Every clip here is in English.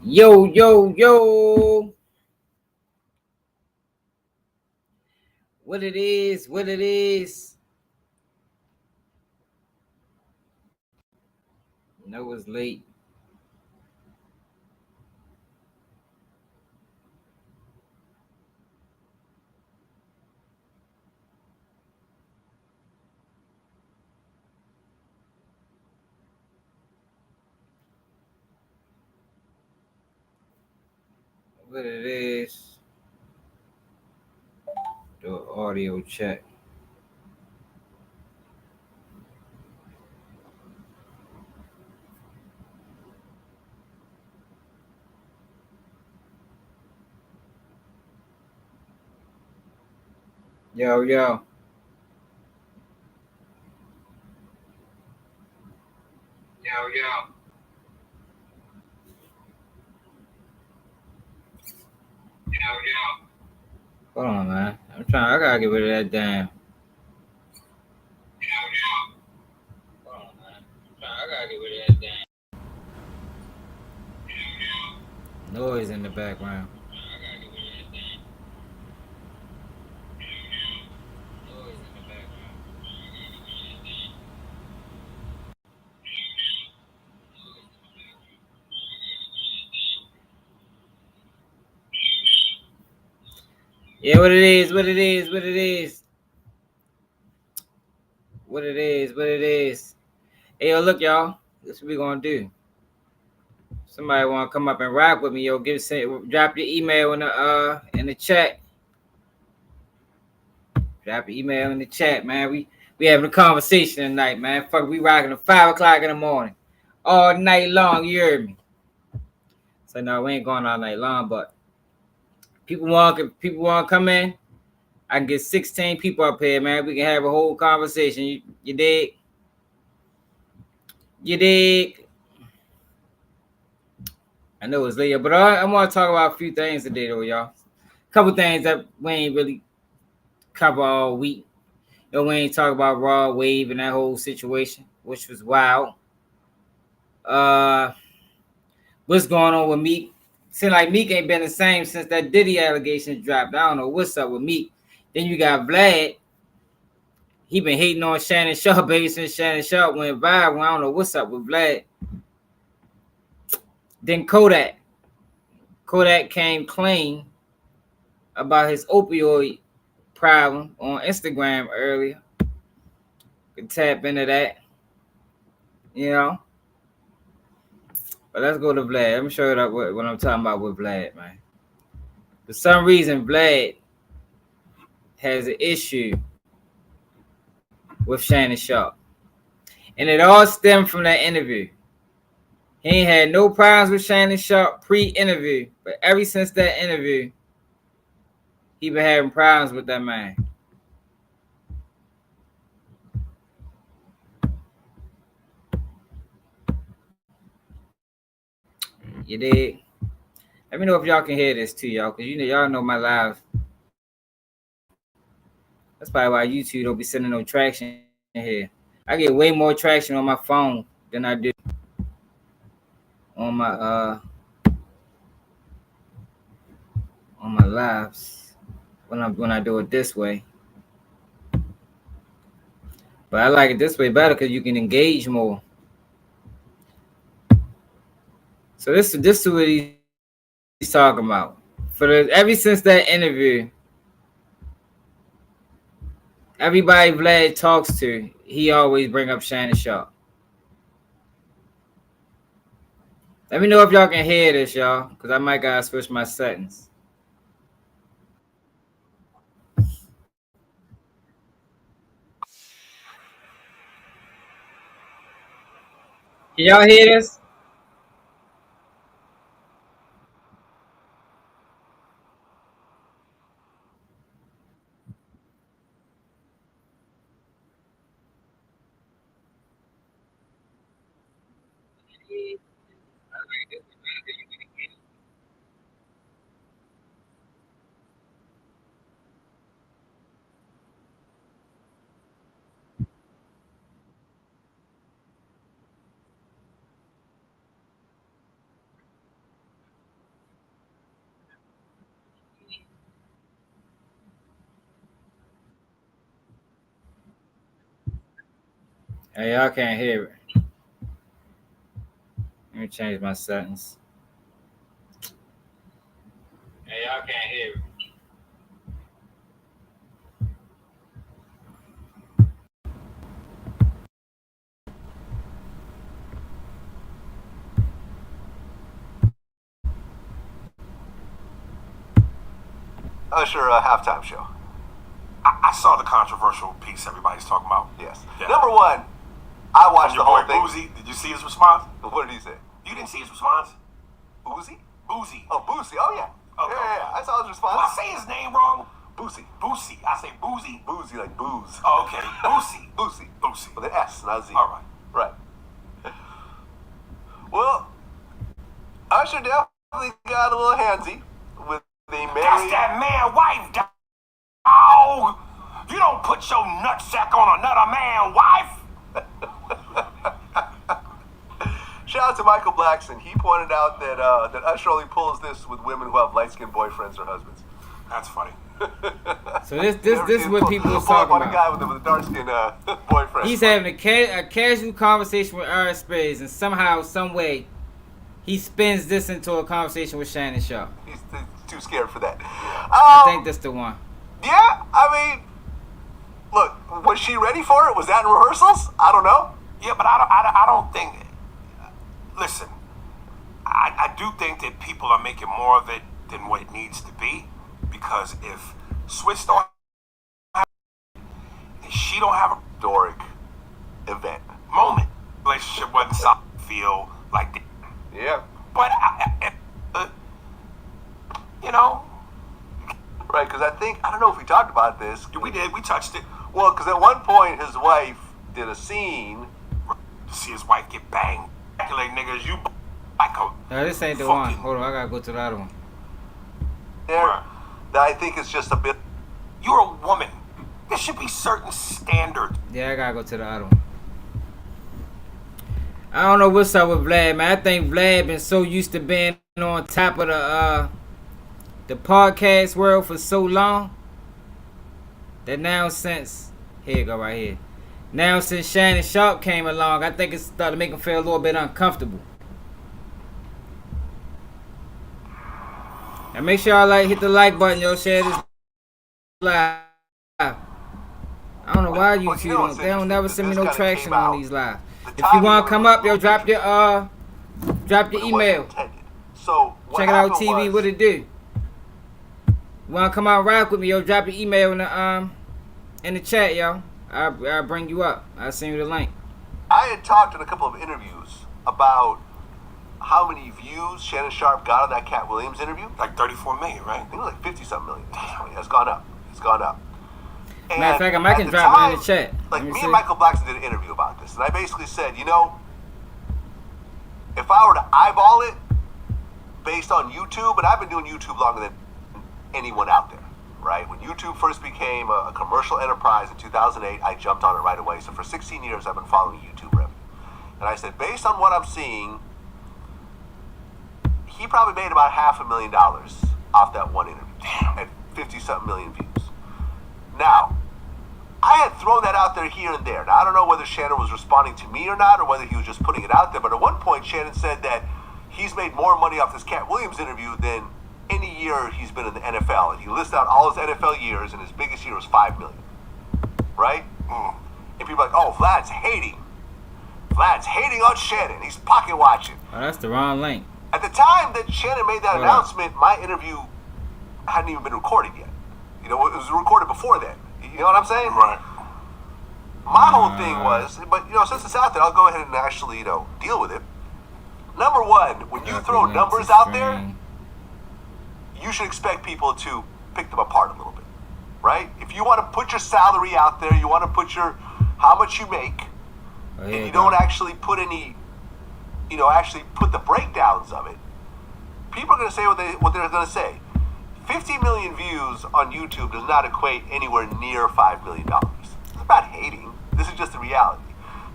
Yo, yo, yo. What it is, what it is. No, it's late. What it is. Do an audio check. Yo, yo. Yo, yo. Yo, yo. Hold on, man. I gotta get rid of that damn. Yo, yo. Hold on, man. I gotta get rid of that damn. Noise in the background. I gotta get rid of that damn. Noise in the background. Yeah, what it is, what it is, what it is. What it is, what it is. Hey, yo, look, y'all. This is what we gonna do. Somebody want to come up and rock with me, yo? Drop your email in the chat. Drop your email in the chat, man. We having a conversation tonight, man. Fuck, we rocking at 5 o'clock in the morning, all night long. You heard me? So no, we ain't going all night long, but people want to come in. I can get 16 people up here, man. We can have a whole conversation. You dig? You dig? I know it's later, but I want to talk about a few things today, though, y'all. A couple things that we ain't really cover all week. You know, we ain't talk about Raw Wave and that whole situation, which was wild. Uh, what's going on with Meek? Seems like Meek ain't been the same since that Diddy allegation dropped. I don't know what's up with Meek. Then you got Vlad. He been hating on Shannon Sharpe since Shannon Sharpe went viral. I don't know what's up with Vlad. Then Kodak. Kodak came clean about his opioid problem on Instagram earlier. Could tap into that, you know. But let's go to Vlad. Let me show you what I'm talking about with Vlad, man. For some reason, Vlad has an issue with Shannon Sharpe. And it all stemmed from that interview. He ain't had no problems with Shannon Sharpe pre-interview. But ever since that interview, he been having problems with that man. You dig? Let me know if y'all can hear this too, y'all. Because y'all know my live. That's probably why YouTube don't be sending no traction here. I get way more traction on my phone than I do on my lives when I do it this way. But I like it this way better because you can engage more. So this is what he's talking about. Ever since that interview, everybody Vlad talks to, he always bring up Shannon Sharpe. Let me know if y'all can hear this, y'all, because I might gotta switch my settings. Can y'all hear this? Hey, y'all can't hear it. Let me change my settings. Hey, y'all can't hear it. Usher halftime show. I saw the controversial piece everybody's talking about. Yes. Yeah. Number one, I watched the whole thing. Boosie, did you see his response? What did he say? You didn't see his response? Boosie? Boosie. Oh, Boosie. Oh, yeah. Okay. Yeah. I saw his response. Did I say his name wrong? Boosie. Boosie. I say Boosie. Boosie, like booze. Oh, okay. Boosie. Boosie. Boosie. With an S, not a Z. All right. Right. Well, Usher definitely got a little handsy with the married. That's that man-wife, dog. You don't put your nutsack on another man-wife. Shout out to Michael Blackson. He pointed out that that Usher only pulls this with women who have light-skinned boyfriends or husbands. That's funny. So this is what people are talking about. A guy with a dark-skinned boyfriend. He's having a casual conversation with Aaron Spades, and somehow, some way, he spins this into a conversation with Shannon Sharpe. He's too scared for that. I think that's the one. Yeah, I mean, look, was she ready for it? Was that in rehearsals? I don't know. Yeah, but I don't think. Listen, I do think that people are making more of it than what it needs to be, because if Swiss don't have, if she don't have a Doric event moment, relationship wasn't solid, feel like that. Yeah. But you know. Right, because I don't know if we talked about this. We did. We touched it. Well, because at one point his wife did a scene to see his wife get banged. Like niggas, you like a. No, this ain't the one. Hold on, I gotta go to the other one. There, that I think is just a bit. You're a woman. There should be certain standards. Yeah, I gotta go to the other one. I don't know what's up with Vlad, man. I think Vlad been so used to being on top of the podcast world for so long that now since here you go right here. Now since Shannon Sharpe came along, I think it's started to make him feel a little bit uncomfortable. And make sure y'all hit the like button, yo. Share this live. I don't know why YouTube they don't never send me no traction on these live. If you want to come up, yo, drop your email. So check it out, TV. What it do? You want to come out and rock with me, yo? Drop your email in the chat, yo. I'll bring you up. I'll send you the link. I had talked in a couple of interviews about how many views Shannon Sharpe got on that Katt Williams interview. Like 34 million, right? I think it was like 50-something million. Damn, it's gone up. It's gone up. And matter of fact, I can drop it in the chat. Like me and Michael Blackson did an interview about this, and I basically said, you know, if I were to eyeball it based on YouTube, and I've been doing YouTube longer than anyone out there, right? When YouTube first became a commercial enterprise in 2008, I jumped on it right away. So for 16 years, I've been following YouTube revenue. And I said, based on what I'm seeing, he probably made about $500,000 off that one interview at 50-something million views. Now, I had thrown that out there here and there. Now, I don't know whether Shannon was responding to me or not, or whether he was just putting it out there. But at one point, Shannon said that he's made more money off this Katt Williams interview than any year he's been in the NFL. And he listed out all his NFL years, and his biggest year was $5 million. Right? And people are like, oh, Vlad's hating. Vlad's hating on Shannon. He's pocket watching. Oh, that's the wrong link. At the time that Shannon made that announcement, my interview hadn't even been recorded yet. You know, it was recorded before then. You know what I'm saying? Right. My whole thing was, but, you know, since it's out there, I'll go ahead and actually, you know, deal with it. Number one, when you throw numbers out there, you should expect people to pick them apart a little bit, right? If you want to put your salary out there, you want to put your, how much you make, and you don't actually put any, you know, actually put the breakdowns of it, people are going to say what they're going to say. 50 million views on YouTube does not equate anywhere near $5 million. I'm not hating. This is just the reality.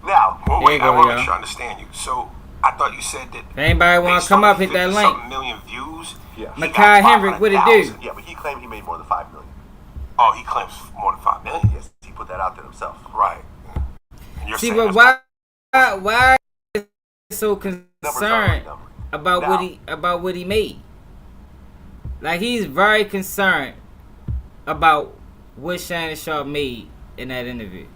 Now, well, wait, I want to make sure I understand you. So, I thought you said that. If anybody want to come up, hit that link. Million views. Yeah. Makai Henrik, what it do? Yeah, but he claimed he made more than $5 million. Oh, he claims more than $5 million. Yes, he put that out there himself. Right. You're See, saying but that's why is he so Numbers aren't concerned numbers. about Now, what he made? Like, he's very concerned about what Shannon Sharpe made in that interview.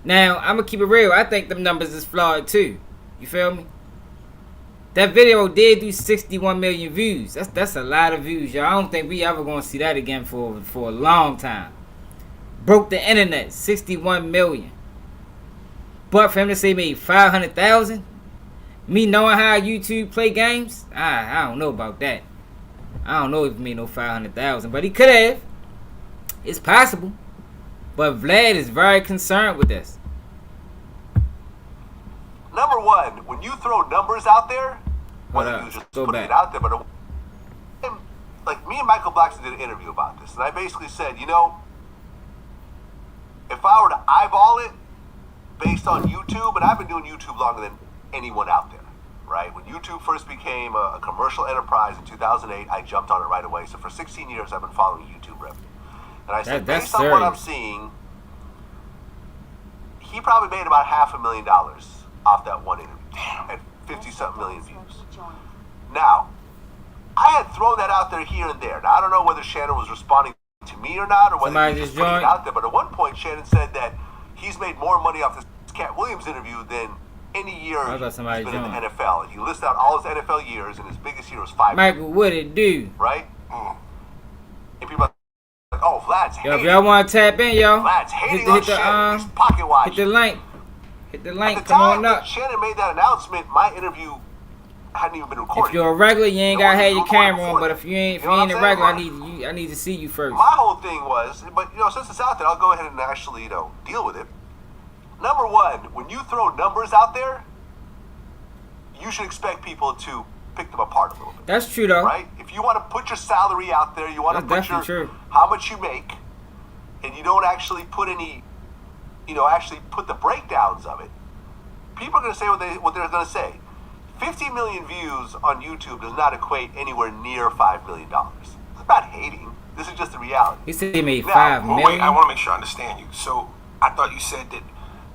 Now, I'm gonna keep it real. I think them numbers is flawed too. You feel me? That video did do 61 million views. That's a lot of views, y'all. I don't think we ever gonna see that again for a long time. Broke the internet, 61 million. But for him to say made 500,000, me knowing how YouTube play games, I don't know about that. I don't know if he made no 500,000, but he could have. It's possible. But Vlad is very concerned with this. number one, when you throw numbers out there, Hold whether up, you just go putting back. it out there, but like me and Michael Blackson did an interview about this, and I basically said, you know, if I were to eyeball it based on YouTube, and I've been doing YouTube longer than anyone out there, right? When YouTube first became a commercial enterprise in 2008, I jumped on it right away. So for 16 years, I've been following YouTube revenue. And I said, That's based on what I'm serious. seeing, he probably made about $500,000 off that one interview and 50-something million views. Now, I had thrown that out there here and there. Now, I don't know whether Shannon was responding to me or not, or whether Somebody he was just just putting it joined. out there. But at one point, Shannon said that he's made more money off this Katt Williams interview than any year I thought he's somebody been in the joined. NFL. And he listed out all his NFL years, and his biggest year was 5. Michael, what it do? Right? And people are like, oh, Vlad's Yo, if hating. y'all want to tap in, y'all, Vlad's hating on Shannon. He's pocket watching. hit the link. Hit the At link. the Come time on that up. Shannon made that announcement, my interview hadn't even been recorded. If you're a regular, you ain't No gotta one have was your recording camera on. before But that. if you ain't You know what a I'm regular, saying? I need to see you first. My whole thing was, but you know, since it's out there, I'll go ahead and actually, you know, deal with it. Number one, when you throw numbers out there, you should expect people to pick them apart a little bit. That's true though. Right? If you want to put your salary out there, you want to That's put your definitely true. how much you make, and you don't actually put any, you know, actually put the breakdowns of it. People are going to say what they're going to say. 50 million views on YouTube does not equate anywhere near $5 million. It's not hating. This is just the reality. He said he made Now, 5 Well, million. wait, I want to make sure I understand you. So I thought you said that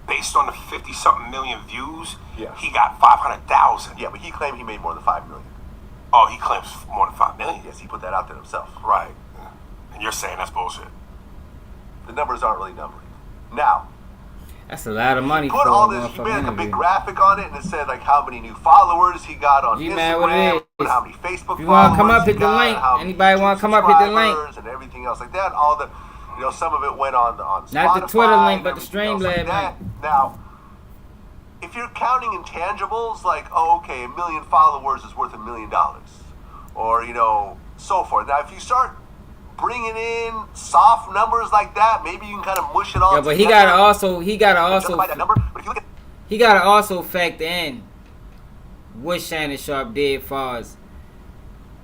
based on the 50-something million views, Yeah. he got 500,000. Yeah, but he claimed he made more than $5 million. Oh, he claims more than 5 million. Yes, he put that out there himself. Right. And you're saying that's bullshit. The numbers aren't really numbering. Now, That's a lot of money put for all a this, he motherfucking made like a big interview. graphic on it, and it said like how many new followers he got on You mad what it Instagram, is. how many Facebook If you wanna come followers up, he hit the got, link. how many Anybody YouTube wanna come up, hit the link. subscribers, and everything else like that. All the, you know, some of it went on Spotify. Not the Twitter link, but the and everything else Streamlab like that. link. Now, if you're counting intangibles, like, oh, okay, 1 million followers is worth $1 million, or, you know, so forth. Now, if you start bringing in soft numbers like that, maybe you can kind of mush it all Yeah, but he together gotta also and justify that number. But if you look at he gotta also factor in what Shannon Sharpe did as far as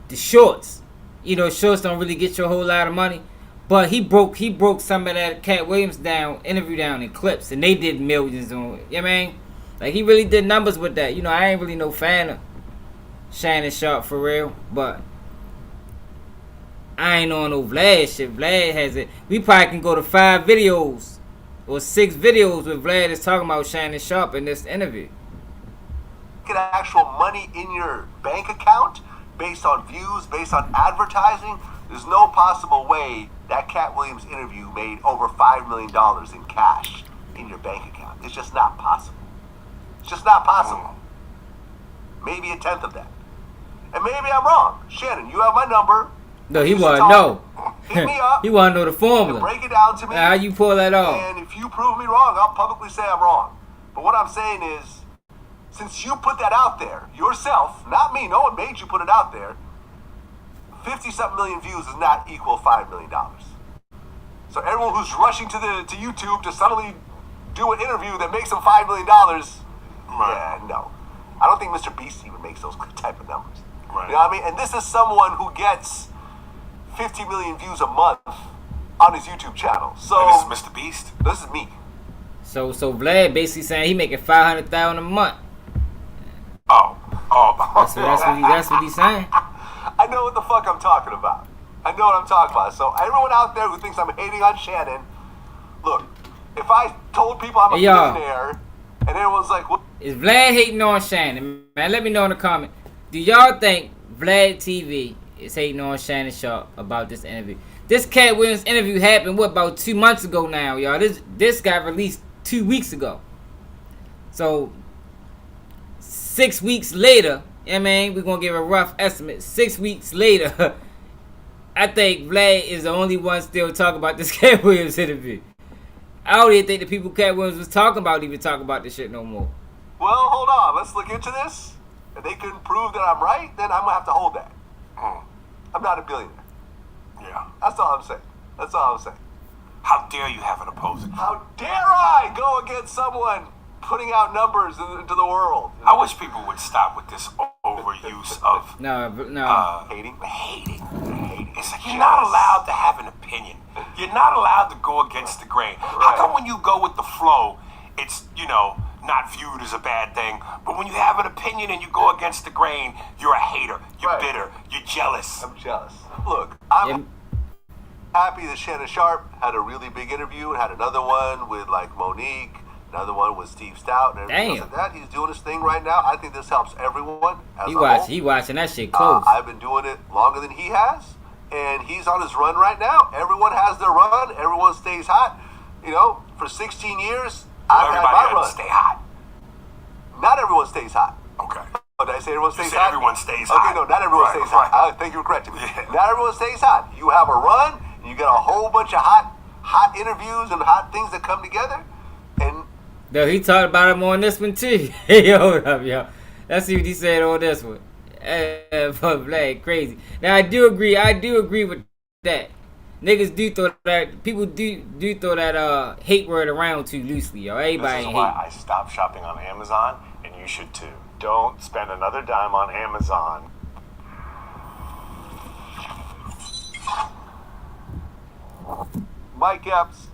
the shorts. You know, shorts don't really get you a whole lot of money. But he broke some of that Katt Williams interview down in clips, and they did millions on it. You know what I mean? Like, he really did numbers with that. You know, I ain't really no fan of Shannon Sharpe for real, but I ain't on no Vlad shit. Vlad has it. We probably can go to 5 videos or 6 videos where Vlad is talking about Shannon Sharpe in this interview. actual money in your bank account based on views, based on advertising, there's no possible way that Katt Williams interview made over $5 million in cash in your bank account. It's just not possible. It's just not possible. Maybe a tenth of that. And maybe I'm wrong. Shannon, you have my number. No, he You want to talk. know. Hit me up. He want to know the and formula. break it down to me. How you pull that off? And if you prove me wrong, I'll publicly say I'm wrong. But what I'm saying is, since you put that out there yourself, not me, no one made you put it out there, 50-something million views does not equal $5 million. So everyone who's rushing to YouTube to suddenly do an interview that makes them $5 million, yeah, no. I don't think Mr. Beast even makes those type of numbers. Right. You know what I mean? And this is someone who gets 50 million views a month on his YouTube channel. So And this is Mr. Beast. this is me. So Vlad basically saying he making $500,000 a month. Oh. That's what he's saying. I know what the fuck I'm talking about. I know what I'm talking about. So everyone out there who thinks I'm hating on Shannon, look, if I told people I'm a Hey, y'all. billionaire And everyone's like, what? Is Vlad hating on Shannon? Man, let me know in the comment. Do y'all think Vlad TV is hating on Shannon Sharpe about this interview? This Katt Williams interview happened, about 2 months ago now, y'all. This got released 2 weeks ago. So, 6 weeks later, I mean, we're going to give a rough estimate. 6 weeks later, I think Vlad is the only one still talking about this Katt Williams interview. I don't even think the people Katt Williams was talking about even talk about this shit no more. Well, hold on. Let's look into this. If they can prove that I'm right, then I'm going to have to hold that. I'm not a billionaire. Yeah. That's all I'm saying. That's all I'm saying. How dare you have an opposing? How dare I go against someone putting out numbers into the world? I wish people would stop with this overuse of Hating. It's like you're not allowed to have an opinion. You're not allowed to go against the grain. How come when you go with the flow, it's, not viewed as a bad thing, but when you have an opinion and you go against the grain, you're a hater, you're bitter, you're jealous. I'm jealous. Look, I'm happy that Shannon Sharpe had a really big interview and had another one with Monique, another one with Steve Stout, and everything else like that. He's doing his thing right now. I think this helps everyone. He watching that shit close. I've been doing it longer than he has, and he's on his run right now. Everyone has their run. Everyone stays hot. For 16 years, I've had my run. Stay hot. Not everyone stays hot. Okay. Oh, did I say everyone stays hot? Everyone stays hot. Okay, no, not everyone stays hot. Thank you for correcting me. Not everyone stays hot. You have a run, and you get a whole bunch of hot interviews and hot things that come together. And no, he talked about him on this one too. Hey, hold up, yo. Let's see what he said on this one. Vlad, crazy. Now I do agree with that. Niggas do throw that. People do throw that hate word around too loosely, yo. Everybody This is why I stopped shopping on Amazon, and you should too. Don't spend another dime on Amazon. Mike Epps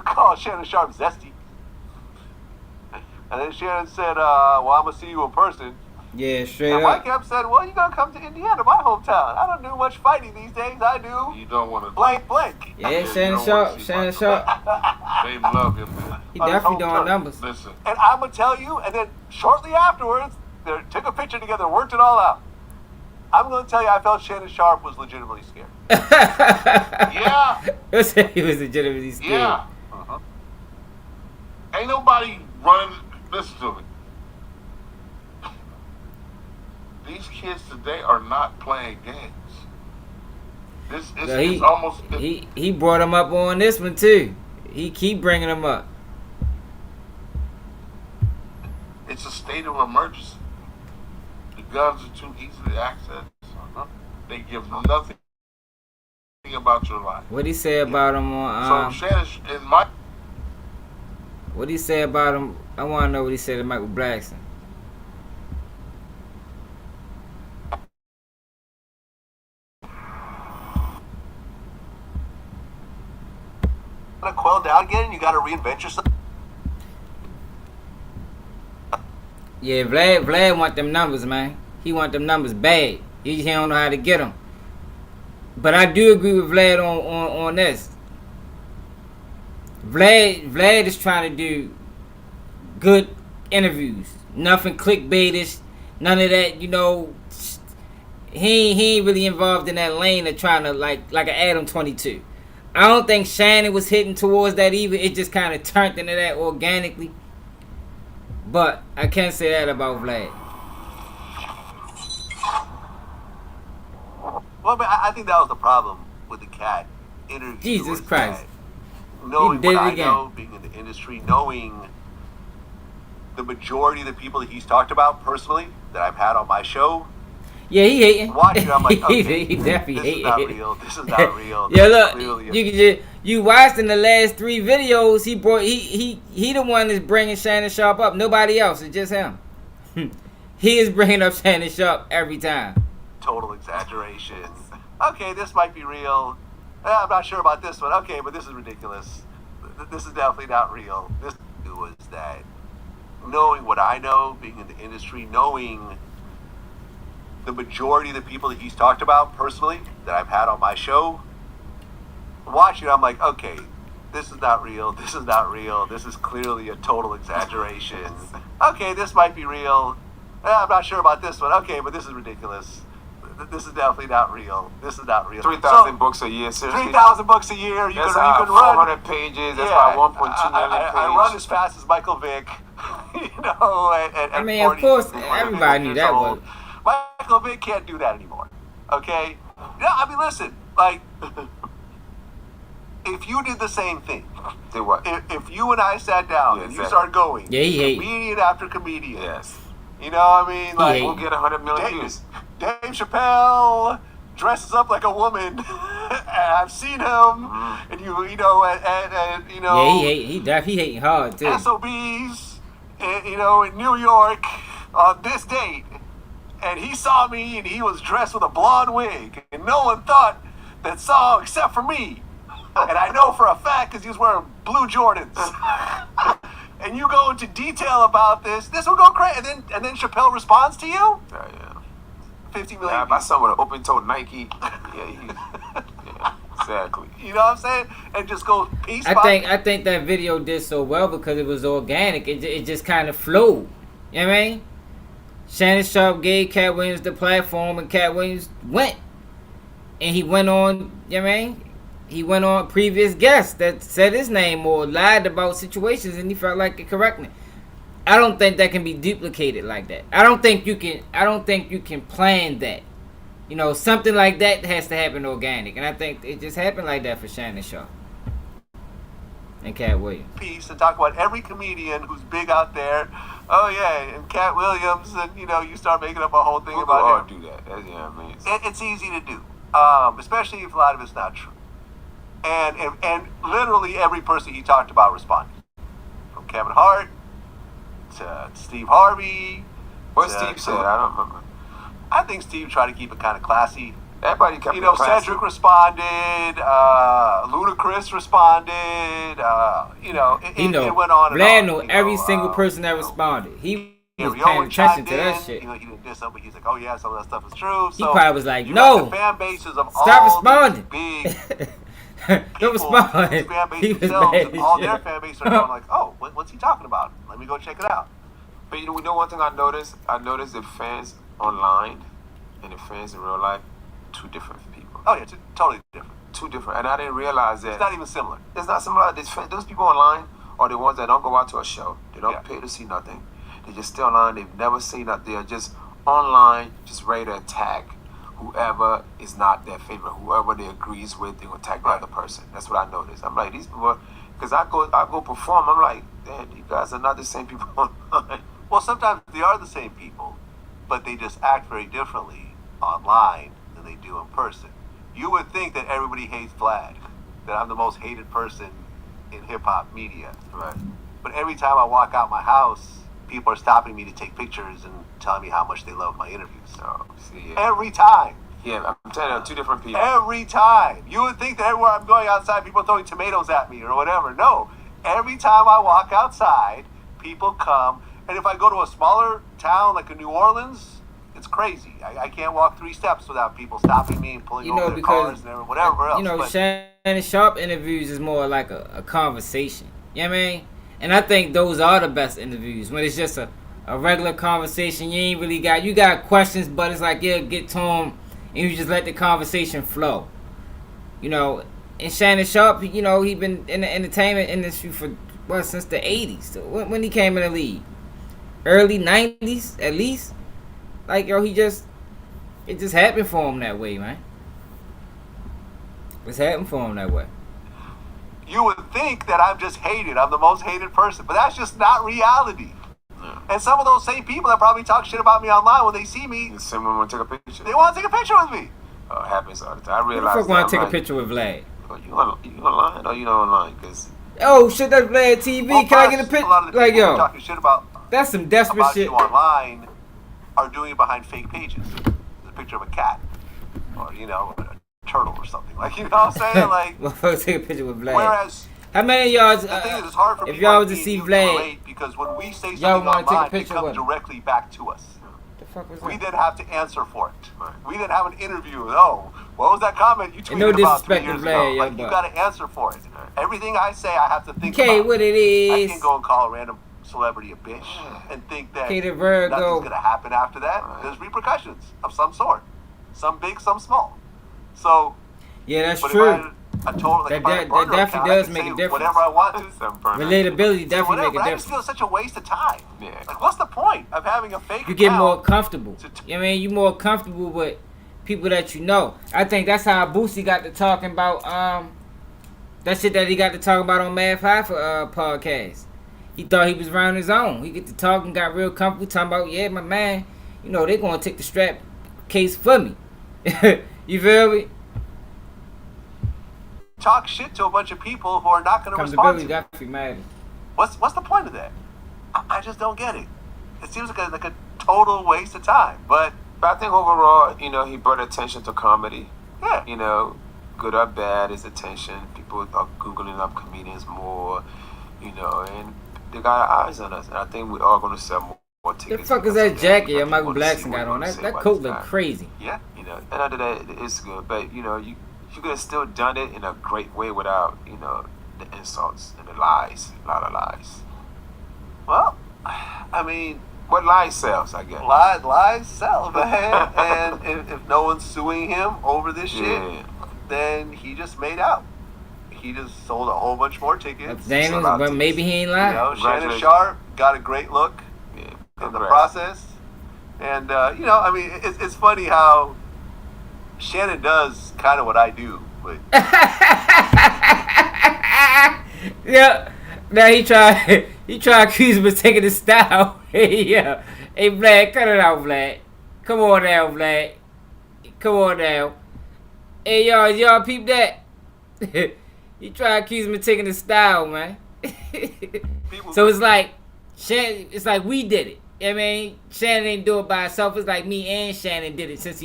called Shannon Sharpe zesty, and then Shannon said, "Well, I'm gonna see you in person." Yeah, straight and up. Mike Epps said, "Well, you gotta come to Indiana, my hometown. I don't do much fighting these days. I do You don't want to blank." Yeah, Shannon Sharpe. They love him, man. He definitely doing numbers. Listen, And I'm gonna tell you, and then shortly afterwards, they took a picture together, worked it all out. I'm gonna tell you, I felt Shannon Sharpe was legitimately scared. yeah, He said he was legitimately scared. yeah. Ain't nobody running. Listen to me. These kids today are not playing games. This is it's almost. He brought him up on this one too. He keep bringing him up. It's a state of emergency. The guns are too easy to access. They give nothing about your life. What he say about him on? So Shannon and Mike. What he say about him? I want to know what he said to Michael Blackson. Gotta quell down again, and you gotta reinvent yourself. Yeah, Vlad want them numbers, man. He want them numbers bad. He don't know how to get them. But I do agree with Vlad on this. Vlad is trying to do good interviews. Nothing clickbaitish. None of that, He ain't really involved in that lane of trying to like an Adam 22. I don't think Shannon was hitting towards that either. It just kind of turned into that organically. But I can't say that about Vlad. Well, I think that was the problem with the Katt interview. Jesus Christ. Knowing He did what it I again. know, being in the industry, knowing the majority of the people that he's talked about personally that I've had on my show. Yeah, he hating. Watching, I'm like, okay, he definitely this hating. is not real. This is not real. Yeah, This look, is really you watched in the last 3 videos. He the one that's bringing Shannon Sharpe up. Nobody else. It's just him. He is bringing up Shannon Sharpe every time. total exaggeration. Okay, this might be real. I'm not sure about this one. Okay, but this is ridiculous. This is definitely not real. This was that knowing what I know, being in the industry, knowing the majority of the people that he's talked about personally that I've had on my show, watching, I'm like, okay, This is not real. This is not real. This is clearly a total exaggeration. Okay, this might be real. I'm not sure about this one. Okay, but this is ridiculous. This is definitely not real. This is not real. 3,000 books a year, seriously. 3,000 books a year. You That's can about run 400 pages. That's about 1.2 million pages. I run as fast as Michael Vick. At I mean, of course, everybody knew that was. Michael Vick can't do that anymore. Okay? Yeah, I mean, listen, like, if you did the same thing, Did what? if you and I sat down and you started going, comedian after comedian, Yes. you know what I mean? Like, We'll get 100 million views. Dave Chappelle dresses up like a woman. And I've seen him, and you know, and you know, he hating hard too. SOBs, you know, in New York on this date, and he saw me, and he was dressed with a blonde wig, and no one thought that saw except for me, and I know for a fact because he was wearing blue Jordans. And you go into detail about this will go crazy, and then Chappelle responds to you. Yeah. 50 million. Yeah, by someone with an open-toed Nike. Yeah, exactly. You know what I'm saying? And just go piece by I think that video did so well because it was organic. It just kind of flowed. You know what I mean? Shannon Sharpe gave Katt Williams the platform, and Katt Williams went. And he went on, you know what I mean? He went on previous guests that said his name or lied about situations, and he felt like it correctly. I don't think that can be duplicated like that. I don't think you can plan that. You know, something like that has to happen organic, and I think it just happened like that for Shannon Sharpe and Katt Williams. Piece and talk about every comedian who's big out there. Oh yeah, and Katt Williams, and you know, you start making up a whole thing about him. Do that. That's, you know what I mean? It's easy to do, especially if a lot of it's not true. And literally every person he talked about responded, from Kevin Hart to Steve Harvey. What Steve said, I don't remember. I think Steve tried to keep it kind of classy. Everybody kept You know, it classy. Cedric responded, Ludacris responded, you know, it went on and Vlad on. knew every single person that responded. He was Rio paying attention chimed to that in. shit. You know, he didn't diss something, but he's like, oh yeah, some of that stuff is true. He So probably was like, you no, got the fan bases of stop all responding. these big Don't respond. these fan He bases was themselves, mad and as all shit. their fan bases are going like, oh, what's he talking about? Let me go check it out. But you know one thing I noticed? I noticed the fans online and the fans in real life, two different people. Oh yeah, totally different. Two different. And I didn't realize that. It's not even similar. It's not similar. Those people online are the ones that don't go out to a show. They don't pay to see nothing. They just stay online. They've never seen nothing. They're just online, just ready to attack whoever is not their favorite. Whoever they agrees with, they will attack the other person. That's what I noticed. I'm like, these people, because I go perform. I'm like, damn, you guys are not the same people online. Well, sometimes they are the same people, but they just act very differently online than they do in person. You would think that everybody hates Vlad, that I'm the most hated person in hip-hop media. Right. But every time I walk out my house, people are stopping me to take pictures and telling me how much they love my interviews. So, see, yeah. Every time. Yeah, I'm telling you, they're two different people. Every time. You would think that everywhere I'm going outside, people are throwing tomatoes at me or whatever. No. Every time I walk outside, people come. And if I go to a smaller town like in New Orleans, it's crazy. I can't walk 3 steps without people stopping me and pulling over their cars and whatever else. You know, but Shannon Sharpe interviews is more like a conversation. You know what I mean? And I think those are the best interviews, when it's just a regular conversation. You ain't really you got questions, but it's like, yeah, get to them, and you just let the conversation flow. You know, and Shannon Sharpe, you know, he been in the entertainment industry for, since the 80s. So when he came in the league? Early 90s, at least. Like, yo, it just happened for him that way, man. It's happened for him that way. you would think that I'm just hated. I'm the most hated person. But that's just not reality. No. And some of those same people that probably talk shit about me online, when they see me, someone want to take a picture. they want to take a picture with me. Oh, it happens all the time. I realize. Who the fuck want to take a picture with Vlad? Oh, you online? Oh, you not online? Cause Oh shit, that's Vlad TV. Well, Can I plus, get a picture? A lot of the Like, people who yo, talking shit about that's some desperate shit. you online are doing it behind fake pages. There's a picture of a cat, or a turtle or something. Like, you know what I'm saying? Like, Motherfucker, take a picture with Vlad. whereas How many of y'all? the thing is, it's hard for if people y'all like was to me see and you Vlad, relate, because when we say y'all something wanna take a online, it picture comes with him. directly back to us. the fuck was We that? then have to answer for it. We then have an interview. Oh, What was that comment you tweeted no about 3 disrespect to years Vlad, ago? yeah, Like, you but- got to answer for it. Everything I say, I have to think Okay, about. what it I is. can't go and call a random celebrity a bitch and think that Okay, the Virgo. nothing's going to happen after that. There's repercussions of some sort. Some big, some small. So, Yeah, that's but true. if I told, like, if I had a That burner definitely account, does I can make a say difference. whatever I want to. Relatability Say definitely whatever, make a but I just feel difference. such a waste of time. Yeah. Like, what's the point of having a fake You get account? more comfortable. You know what I mean? You more comfortable with people that you know. I think that's how Boosie got to talking about that shit that he got to talk about on Mad Five for podcast. He thought he was around his own. He get to talk and got real comfortable talking about, yeah, my man, you know, they gonna take the strap case for me. You feel me? Talk shit to a bunch of people who are not going to respond Comfortability to you. definitely matters. What's the point of that? I just don't get it. It seems like a total waste of time. But I think overall, you know, he brought attention to comedy. yeah, You know, good or bad, his attention. People are Googling up comedians more, you know, and they got eyes on us. And I think we're all going to sell more The tickets. fuck is because that of jacket I that think Michael we wanna see Blackson what got he on? gonna say That about coat this look guy. crazy. yeah. You know, and under that, it's good. But, you know, you could have still done it in a great way without, you know, the insults and the lies. A lot of lies. Well, I mean, What lies sells, I guess. lies sell, man. And if no one's suing him over this shit, Yeah. then he just made out. He just sold a whole bunch more tickets. Daniels, about but this. maybe he ain't You lying. know, Shannon Congratulations. Sharpe got a great look Yeah. in the Congrats. process. And, you know, I mean, it's funny how Shannon does kind of what I do. But Yeah. Now he try to accuse him of taking his style. Yeah. Hey Vlad, cut it out, Vlad. Come on now, Vlad. Come on now. Hey y'all peep that? He try to accuse him of taking his style, man. people, So it's like Shannon, it's like we did it. I mean, Shannon didn't do it by herself. It's like me and Shannon did it since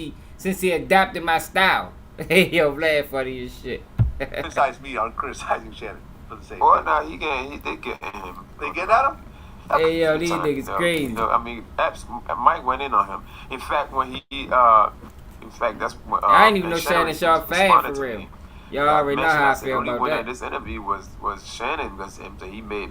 he adopted my style. Yo, Vlad funny as shit. criticize me on criticizing Shannon for the same Or thing. now they getting him. They get at him? Hey, yo, these Time, niggas you know, crazy. You know, I mean, Mike went in on him. In fact, when that's when I ain't even and know Shannon Sharpe fan responded for to real. me. Y'all already know mentioned, how I I said, feel only about winner that. in this interview was Shannon because he made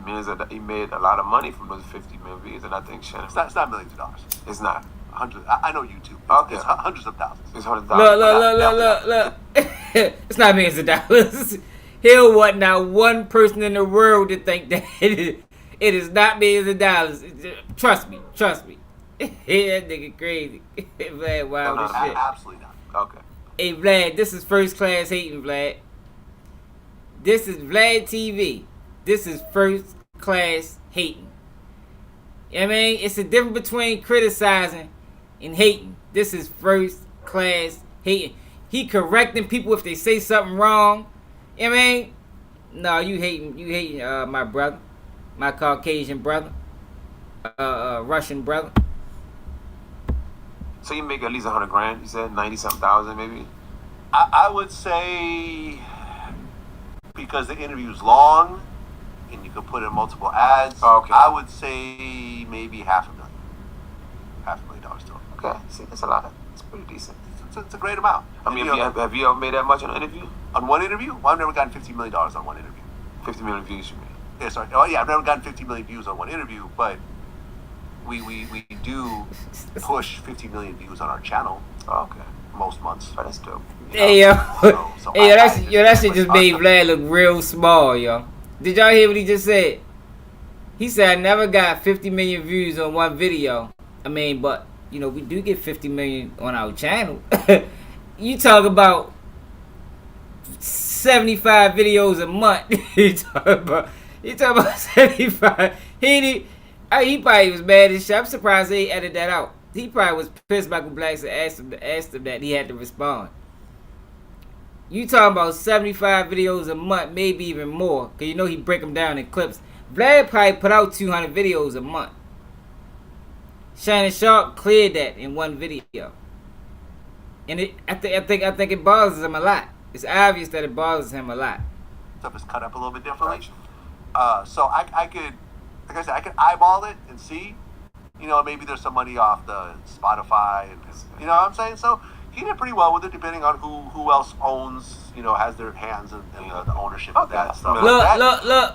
he made a lot of money from those 50 million views, and I think Shannon. It's not millions of dollars. It's not. Hundreds. I know YouTube. Okay. It's hundreds of thousands. It's $100. Look. It's not millions of dollars. He'll want not one person in the world to think that it is not millions of dollars. Trust me. Yeah, that nigga crazy. Vlad, wild as shit. Absolutely not. Okay. Hey, Vlad, this is first class hating, Vlad. This is Vlad TV. This is first class hating. You know what I mean? It's the difference between criticizing and hating. This is first class hating. He correcting people if they say something wrong. You know what I mean? No, you hating my brother. My Caucasian brother. Russian brother. So you make at least $100,000. You said 90-something thousand, maybe. I would say because the interview's long and you can put in multiple ads. Oh, okay. I would say maybe $500,000. $500,000 total. Okay. See, that's a lot. It's pretty decent. It's a great amount. I mean, And, you know, have you ever made that much on an interview? on one interview? Well, I've never gotten $50 million on one interview. 50 million views, you mean? Yeah, sorry. Oh, yeah, I've never gotten 50 million views on one interview, but we do push 50 million views on our channel Oh, okay. most months. Oh, that's dope. Hey yo, So hey yo, I that shit just made Vlad look real small, yo. Did y'all hear what he just said? He said I never got 50 million views on one video. I mean, but you know we do get 50 million on our channel. You talk about 75 videos a month. you talk about 75. He probably was mad as shit. I'm surprised they edited that out. He probably was pissed. Michael Black asked him that he had to respond. You talking about 75 videos a month, maybe even more, cause you know he break them down in clips. Vlad probably put out 200 videos a month. Shannon Sharpe cleared that in one video, and I think it bothers him a lot. It's obvious that it bothers him a lot. Stuff is cut up a little bit differently. So I could, like I said, I could eyeball it and see, you know, maybe there's some money off the Spotify, and you know what I'm saying? So he did pretty well with it, depending on who else owns, has their hands in the ownership of that stuff. Look.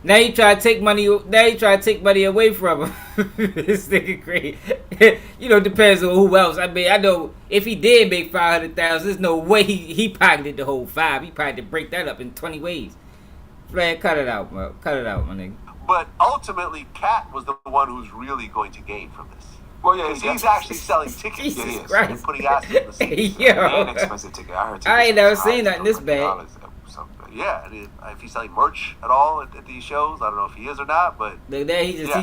Now you try to take money. Away from him. This nigga great. Depends on who else. I mean, I know if he did make 500,000, there's no way he pocketed the whole 5. He probably did break that up in 20 ways. Vlad, cut it out, bro. Cut it out, my nigga. But ultimately, Katt was the one who's really going to gain from this. Well, yeah, he's actually selling tickets. Jesus Christ. And putting assets in the seats. Yo. Expensive ticket. I ain't never seen nothing this bad. Yeah, if he's selling merch at all at these shows, I don't know if he is or not, but he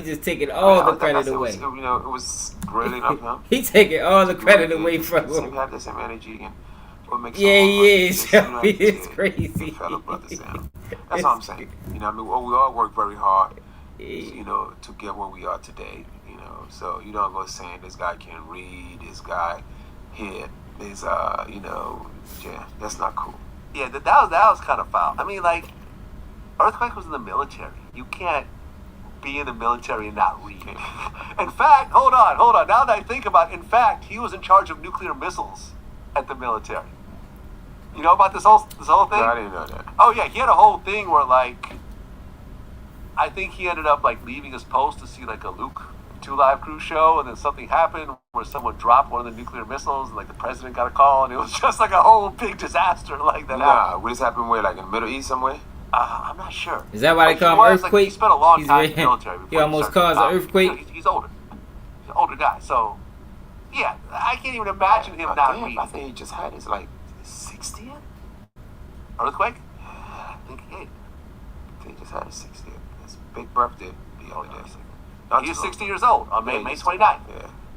just taking all the credit away. It was brilliant of him. He taking all the credit away from him. He had the same energy and what makes he is. He is crazy. Fellow brother Sam. That's all I'm saying. We all work very hard, to get where we are today. So you don't go saying this guy can't read, this guy here is that's not cool. Yeah, that was kind of foul. I mean, like, Earthquake was in the military. You can't be in the military and not read. In fact, hold on. Now that I think about it, in fact, he was in charge of nuclear missiles at the military. You know about this whole thing? No, I didn't know that. Oh yeah, he had a whole thing where, like, I think he ended up like leaving his post to see like a Luke 2 Live Crew show, and then something happened where someone dropped one of the nuclear missiles, and like the president got a call, and it was just like a whole big disaster like that. What this happened where, like in the Middle East somewhere? I'm not sure. Is that why they call him Earthquake? Like, he spent a long time in the military. He almost caused an earthquake. He's older. He's an older guy, so yeah, I can't even imagine him not reading. I think he just had his like 60th earthquake. I think he just had his 60th. His big birthday the other day. He's 60 years old on May 29th. Yeah.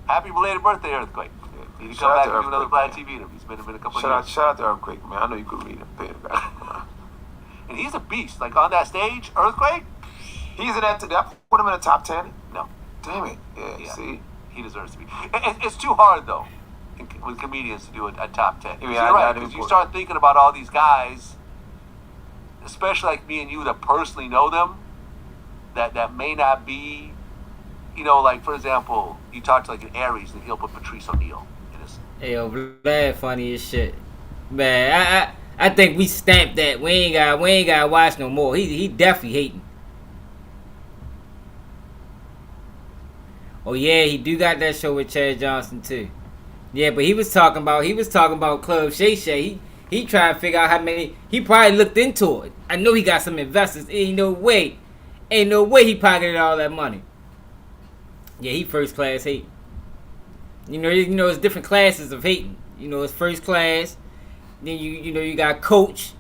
Happy belated birthday, Earthquake. Yeah. You come back and do another Vlad TV interview. It's been a couple of years. Shout out to Earthquake, man. I know you could read a bit about him. And he's a beast. Like on that stage, Earthquake. He's in that. Did I put him in the top 10? No. Damn it. Yeah. See, he deserves to be. It's too hard though, with comedians to do a top 10. Yeah, you're right. Because you start thinking about all these guys, especially like me and you that personally know them, that may not be. Like, for example, you talk to, like, an Aries, and he'll put Patrice O'Neal in his... Hey, yo, Vlad funny as shit. Man, I think we stamped that. We ain't got to watch no more. He definitely hating. Oh, yeah, he do got that show with Chad Johnson, too. Yeah, but he was talking about Club Shay Shay. He trying to figure out how many... He probably looked into it. I know he got some investors. Ain't no way he pocketed all that money. Yeah, he first class hating. It's different classes of hating. It's first class. Then you got coach.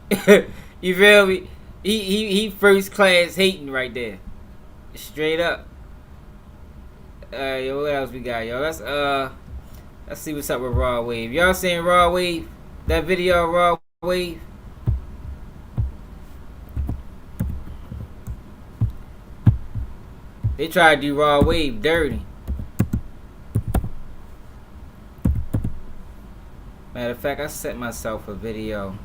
You feel me? He first class hating right there. Straight up. Yo, what else we got, yo? Let's see what's up with Raw Wave. Y'all seen Raw Wave? That video of Raw Wave? They try to do Raw Wave dirty. Matter of fact, I sent myself a video.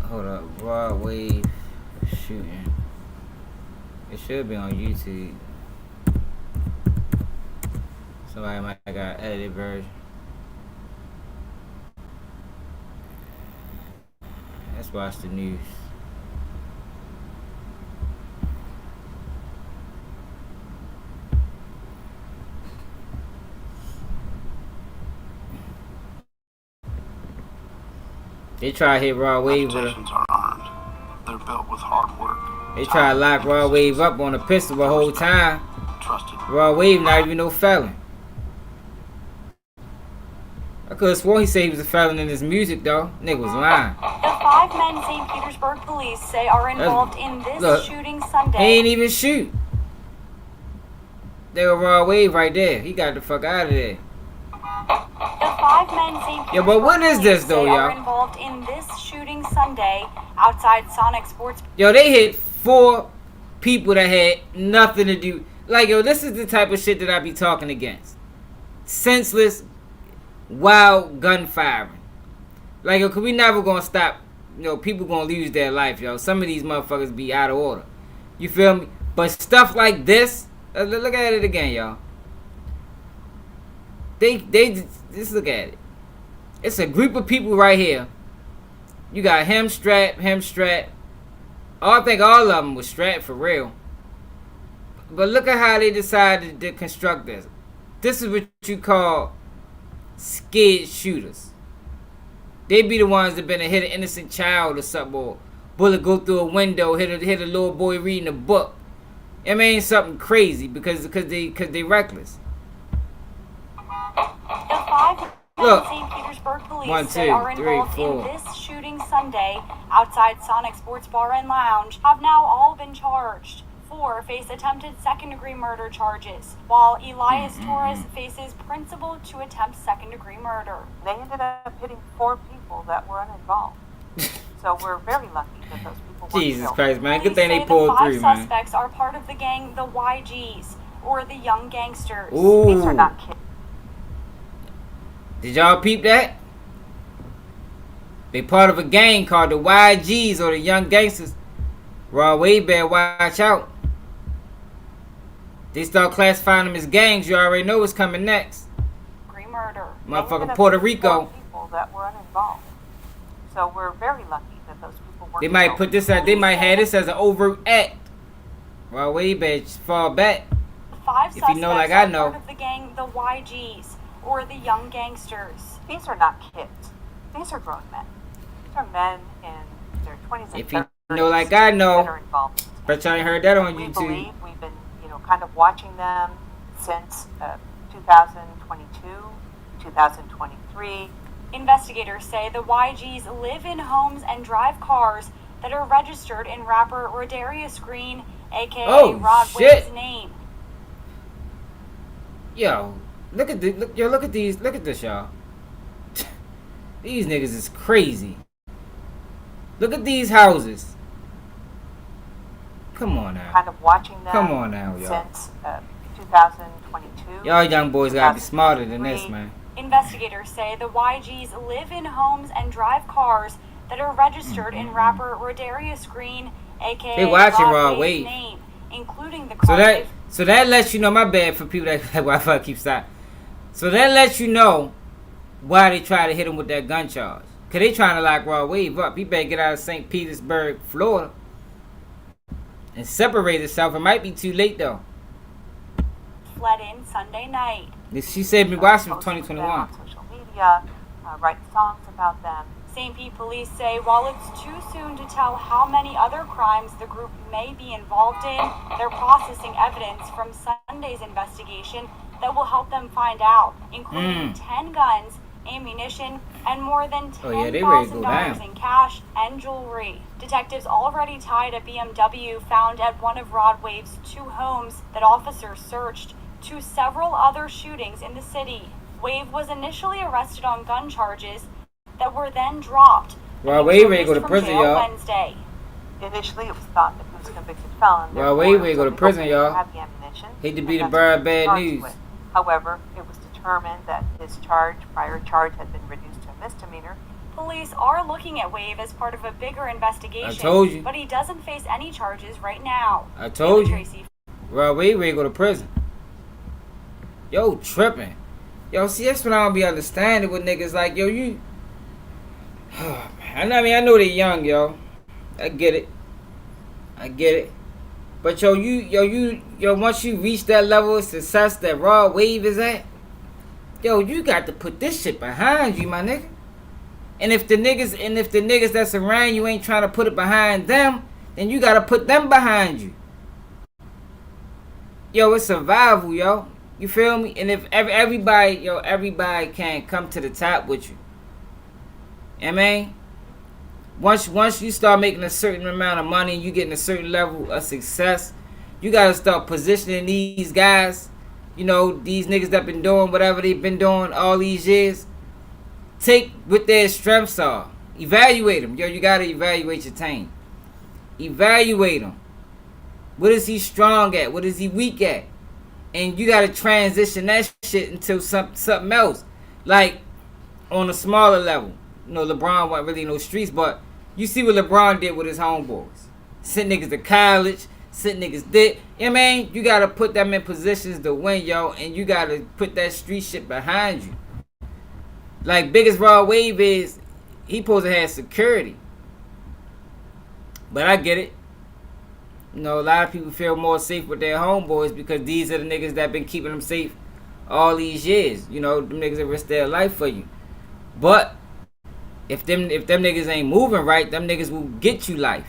Hold up. Raw Wave shooting. It should be on YouTube. Somebody might have got an edited version. Let's watch the news. They try to hit Raw Wave with Reputations are earned. They're built with hard work. They try to lock Raw Wave up on a pistol the whole time. Trusted. Raw Wave not even no felon. I could have sworn he said he was a felon in his music though. Nigga was lying. The 5 men St. Petersburg police say are involved in this shooting Sunday. He ain't even shoot. They were Raw Wave right there. He got the fuck out of there. The 5 men St. Petersburg but what is this though, y'all? Are involved in this shooting Sunday outside Sonic Sports. Yo, they hit 4 people that had nothing to do. Like, yo, this is the type of shit that I be talking against. Senseless, wild gunfiring. Like, yo, cause we never gonna stop. People gonna lose their life, yo. Some of these motherfuckers be out of order. You feel me? But stuff like this, look at it again, y'all. They just look at it. It's a group of people right here. You got him strapped. I think all of them was strapped for real. But look at how they decided to construct this. This is what you call scared shooters. They be the ones that been to hit an innocent child or something, or bullet go through a window, hit a little boy reading a book. I mean, something crazy because they reckless. The five Look, St. Petersburg police 1, 2, say are 3, involved 4. in this shooting Sunday outside Sonic Sports Bar and Lounge have now all been charged. 4 face attempted second-degree murder charges, while Elias Torres faces principal to attempt second-degree murder. They ended up hitting 4 people that were uninvolved. So we're very lucky that those people were Jesus killed. Christ, man. Good Police thing say they pulled the 5 3, man. suspects are part of the gang, the YGs, or the Young Gangsters. Ooh. These are not kids. Did y'all peep that? They part of a gang called the YGs or the Young Gangsters. Raw Wade better watch out. They start classifying them as gangs, you already know what's coming next. Murder. Motherfucking Puerto Rico. People that were uninvolved. So we're very lucky that those people were They might killed. put this as, they might have this as an overt act. Raw Wade better fall back. 5 If you suspects know like I are know. part of the gang, the YGs, or the Young Gangsters. These are not kids. These are grown men. These are men in their 20s and If you 30s know like I know. that are involved. Bet y'all ain't heard that on We YouTube. believe we've been, kind of watching them since 2022, 2023. Investigators say the YGs live in homes and drive cars that are registered in rapper Rodarius Green, aka Oh, Rod shit. Wade's name. Yo, look at this, y'all. These niggas is crazy. Look at these houses. Come on now. Kind of watching them Come on now, y'all. since 2022. Y'all young boys gotta be smarter than this, man. Investigators say the YGs live in homes and drive cars that are registered in rapper Rodarius Green, aka They watching Rod Rod Wade's Wade. name, including the So car. that lets you know, my bad for people that Wi-Fi keeps stopping. So that lets you know why they try to hit him with that gun charge. Cause they trying to lock Raw Wave up. He better get out of St. Petersburg, Florida, and separate itself. It might be too late though. Fled in Sunday night. She said me watching from Post with them 2021. on social media, write songs about them. St. Pete police say while it's too soon to tell how many other crimes the group may be involved in, they're processing evidence from Sunday's investigation that will help them find out, including 10 guns, ammunition, and more than Oh, yeah, they ready to go $10,000 down. in cash and jewelry. Detectives already tied a BMW found at one of Rod Wave's 2 homes that officers searched to several other shootings in the city. Wave was initially arrested on gun charges that were then dropped. Rod and Wave was ready to go to released from prison, jail y'all. Wednesday. Initially, it was thought that he was a convicted felon. Rod Wave ready to go to prison, y'all. Have the ammunition, Hate to and be the that's bearer of what he was bad charged news. with. However, it was determined that his prior charge had been reduced to a misdemeanor. Police are looking at Wave as part of a bigger investigation. I told you. But he doesn't face any charges right now. I told you. Tracy. Rod Wave ready to go to prison. Yo, tripping. Yo, see, that's what I don't be understanding with niggas like, yo, you. Oh, man. I mean, I know they young, yo. I get it. But yo, once you reach that level of success that Rod Wave is at, yo, you got to put this shit behind you, my nigga. And if the niggas that's around you ain't trying to put it behind them, then you gotta put them behind you. Yo, it's survival, yo. You feel me? And if everybody can come to the top with you. I mean, once you start making a certain amount of money, you getting a certain level of success, you gotta start positioning these guys, these niggas that been doing whatever they've been doing all these years. Take what their strengths are. Evaluate them. Yo, you gotta evaluate your team. Evaluate them. What is he strong at? What is he weak at? And you gotta transition that shit into something else. Like, on a smaller level. LeBron wasn't really in no streets, but you see what LeBron did with his homeboys. Sent niggas to college, sit niggas dick. You know what I mean? You gotta put them in positions to win, yo, and you gotta put that street shit behind you. Like, biggest Raw Wave is, he supposed to have security. But I get it. You know, a lot of people feel more safe with their homeboys because these are the niggas that been keeping them safe all these years. You know, them niggas that risk their life for you. But if them niggas ain't moving right, them niggas will get you life.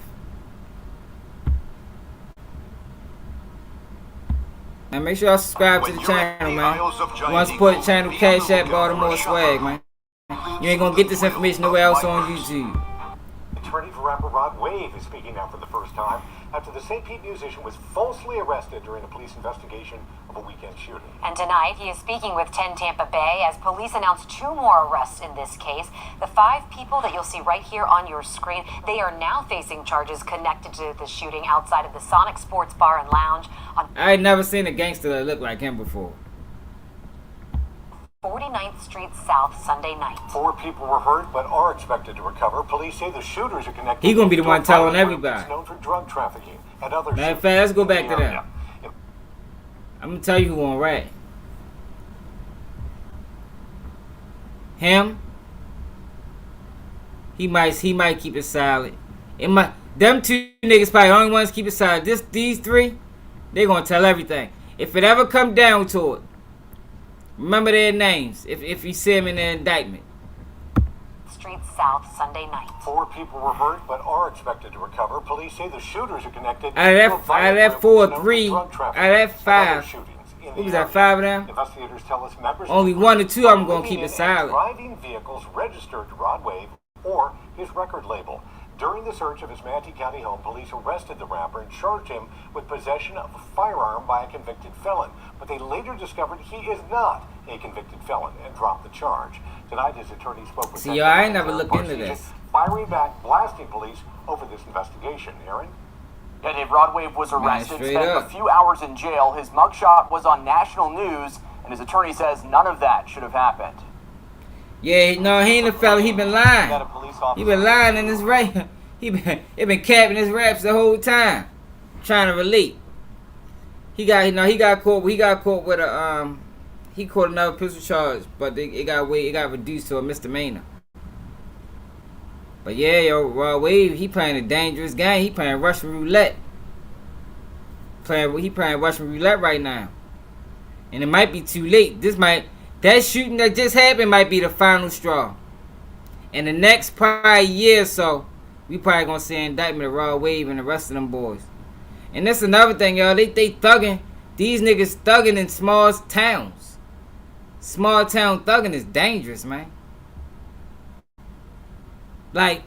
Now make sure y'all subscribe to the channel, man. You want to support the channel, Cash App, Baltimore Swag, man. You ain't gonna get this information nowhere else on YouTube. Attorney for rapper Rod Wave is speaking out for the first time after the St. Pete musician was falsely arrested during a police investigation of a weekend shooting. And tonight, he is speaking with 10 Tampa Bay as police announce 2 more arrests in this case. The 5 people that you'll see right here on your screen, they are now facing charges connected to the shooting outside of the Sonic Sports Bar and Lounge on I ain't never seen a gangster that looked like him before. 49th Street South Sunday night. 4 people were hurt but are expected to recover. Police say the shooters are connected. He gonna be the one telling to everybody. known for drug trafficking and other. Matter of fact, let's go back to that. I'm gonna tell you who on rat. Him. He might keep it silent. Them 2 niggas probably the only ones keep it silent. These 3, they gonna tell everything. If it ever come down to it, remember their names. If you see them in the indictment. Street South Sunday night. 4 people were hurt but are expected to recover. Police say the shooters are connected. Out of that 4, 3, out of that 5. What was that, 5 of them? Investigators tell us members only 1 or 2 of them gonna keep it silent. Driving vehicles registered to Rod Wave or his record label. During the search of his Manatee County home, police arrested the rapper and charged him with possession of a firearm by a convicted felon. But they later discovered he is not a convicted felon and dropped the charge. Tonight, his attorney spoke with... See, yo, I ain't never looked into this. Firing back, blasting police over this investigation. Aaron? Yeah, Dave, Rod Wave was arrested, spent up. a few hours in jail. His mugshot was on national news, and his attorney says none of that should have happened. Yeah, no, he ain't a fella. He been lying. He been lying in his rap. He been capping his raps the whole time, trying to relate. He got caught with a he caught another pistol charge, but it got reduced to a misdemeanor. But yeah, yo, Rod Wave, he playing a dangerous game. He playing Russian roulette. He playing Russian roulette right now, and it might be too late. That shooting that just happened might be the final straw. In the next probably year or so, we probably gonna see an indictment of Rod Wave and the rest of them boys. And that's another thing, y'all. They thugging. These niggas thugging in small towns. Small town thugging is dangerous, man. Like,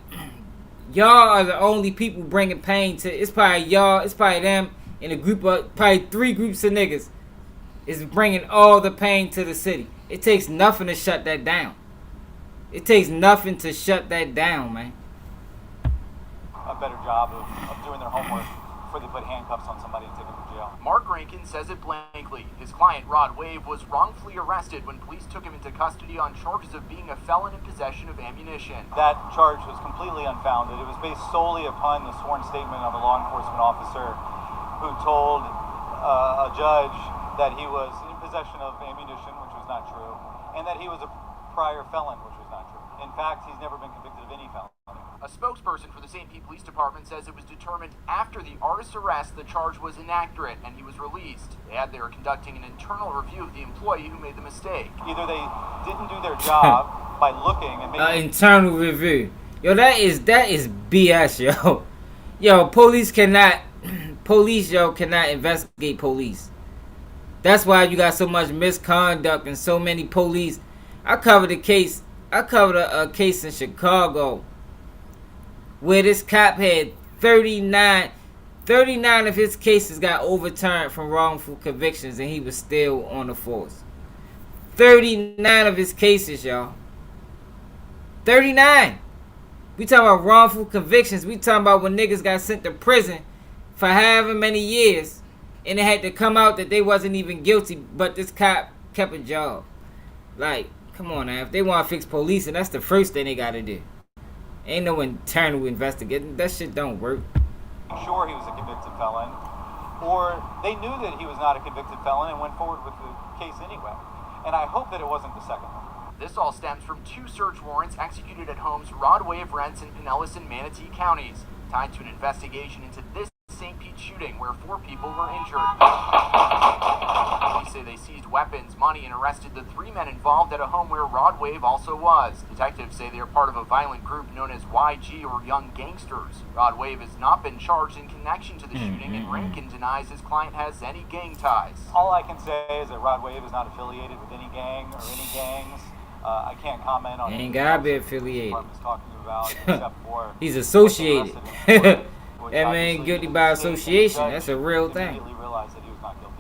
y'all are the only people bringing pain to. It's probably y'all. It's probably them in a group of probably 3 groups of niggas is bringing all the pain to the city. It takes nothing to shut that down. It takes nothing to shut that down, man. A better job of doing their homework before they put handcuffs on somebody and take them to jail. Mark Rankin says it blankly. His client, Rod Wave, was wrongfully arrested when police took him into custody on charges of being a felon in possession of ammunition. That charge was completely unfounded. It was based solely upon the sworn statement of a law enforcement officer who told a judge that he was in possession of ammunition, which was not true, and that he was a prior felon, which was not true. In fact, he's never been convicted of any felony. A spokesperson for the St. Pete Police Department says it was determined after the artist's arrest the charge was inaccurate and he was released. They add they are conducting an internal review of the employee who made the mistake. Either they didn't do their job by looking and making internal review. Yo, that is BS, yo. Yo, police cannot investigate police. That's why you got so much misconduct and so many police. I covered a case in Chicago where this cop had 39 of his cases got overturned from wrongful convictions and he was still on the force. 39 of his cases, y'all. 39. We talking about wrongful convictions. We talking about when niggas got sent to prison for however many years and it had to come out that they wasn't even guilty, but this cop kept a job. Like, come on now. If they want to fix policing, that's the first thing they got to do. Ain't no internal investigation. That shit don't work. sure he was a convicted felon. or they knew that he was not a convicted felon and went forward with the case anyway. And I hope that it wasn't the second one. This all stems from 2 search warrants executed at homes Rod Wave rents in Pinellas and Manatee counties, tied to an investigation into this St. Pete shooting where 4 people were injured. Police say they seized weapons, money, and arrested the 3 men involved at a home where Rod Wave also was. Detectives say they are part of a violent group known as YG, or Young Gangsters. Rod Wave has not been charged in connection to the shooting, and Rankin denies his client has any gang ties. All I can say is that Rod Wave is not affiliated with any gang or any gangs. I can't comment on Ain't gotta be affiliated. Talking about, except for he's associated. That man guilty by association. That's a real thing. Realized that he was not guilty.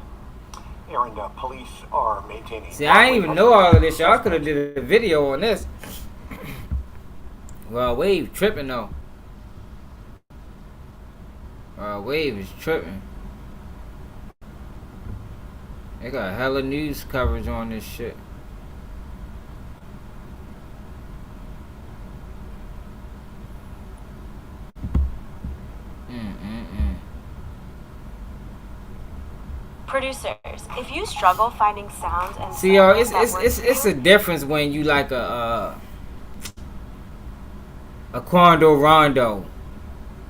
Aaron, police are maintaining. See, I didn't even know all of this. Y'all could have did a video on this. Well, Wave tripping though. Wave is tripping. They got hella news coverage on this shit. Producers, if you struggle finding sounds and see, y'all, it's a difference when you like a Quando Rondo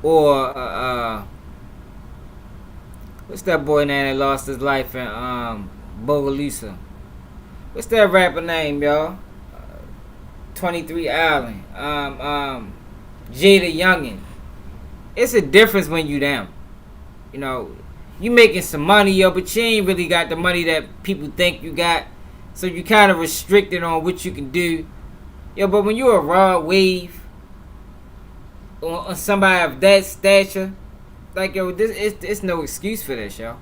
or what's that boy name that lost his life in Bogalisa? What's that rapper name, y'all? 23 Allen, Jada Youngin. It's a difference when you them, you know. You making some money, yo, but you ain't really got the money that people think you got. So you kind of restricted on what you can do. Yo, but when you're a Rod Wave or somebody of that stature, like, yo, it's no excuse for this, yo.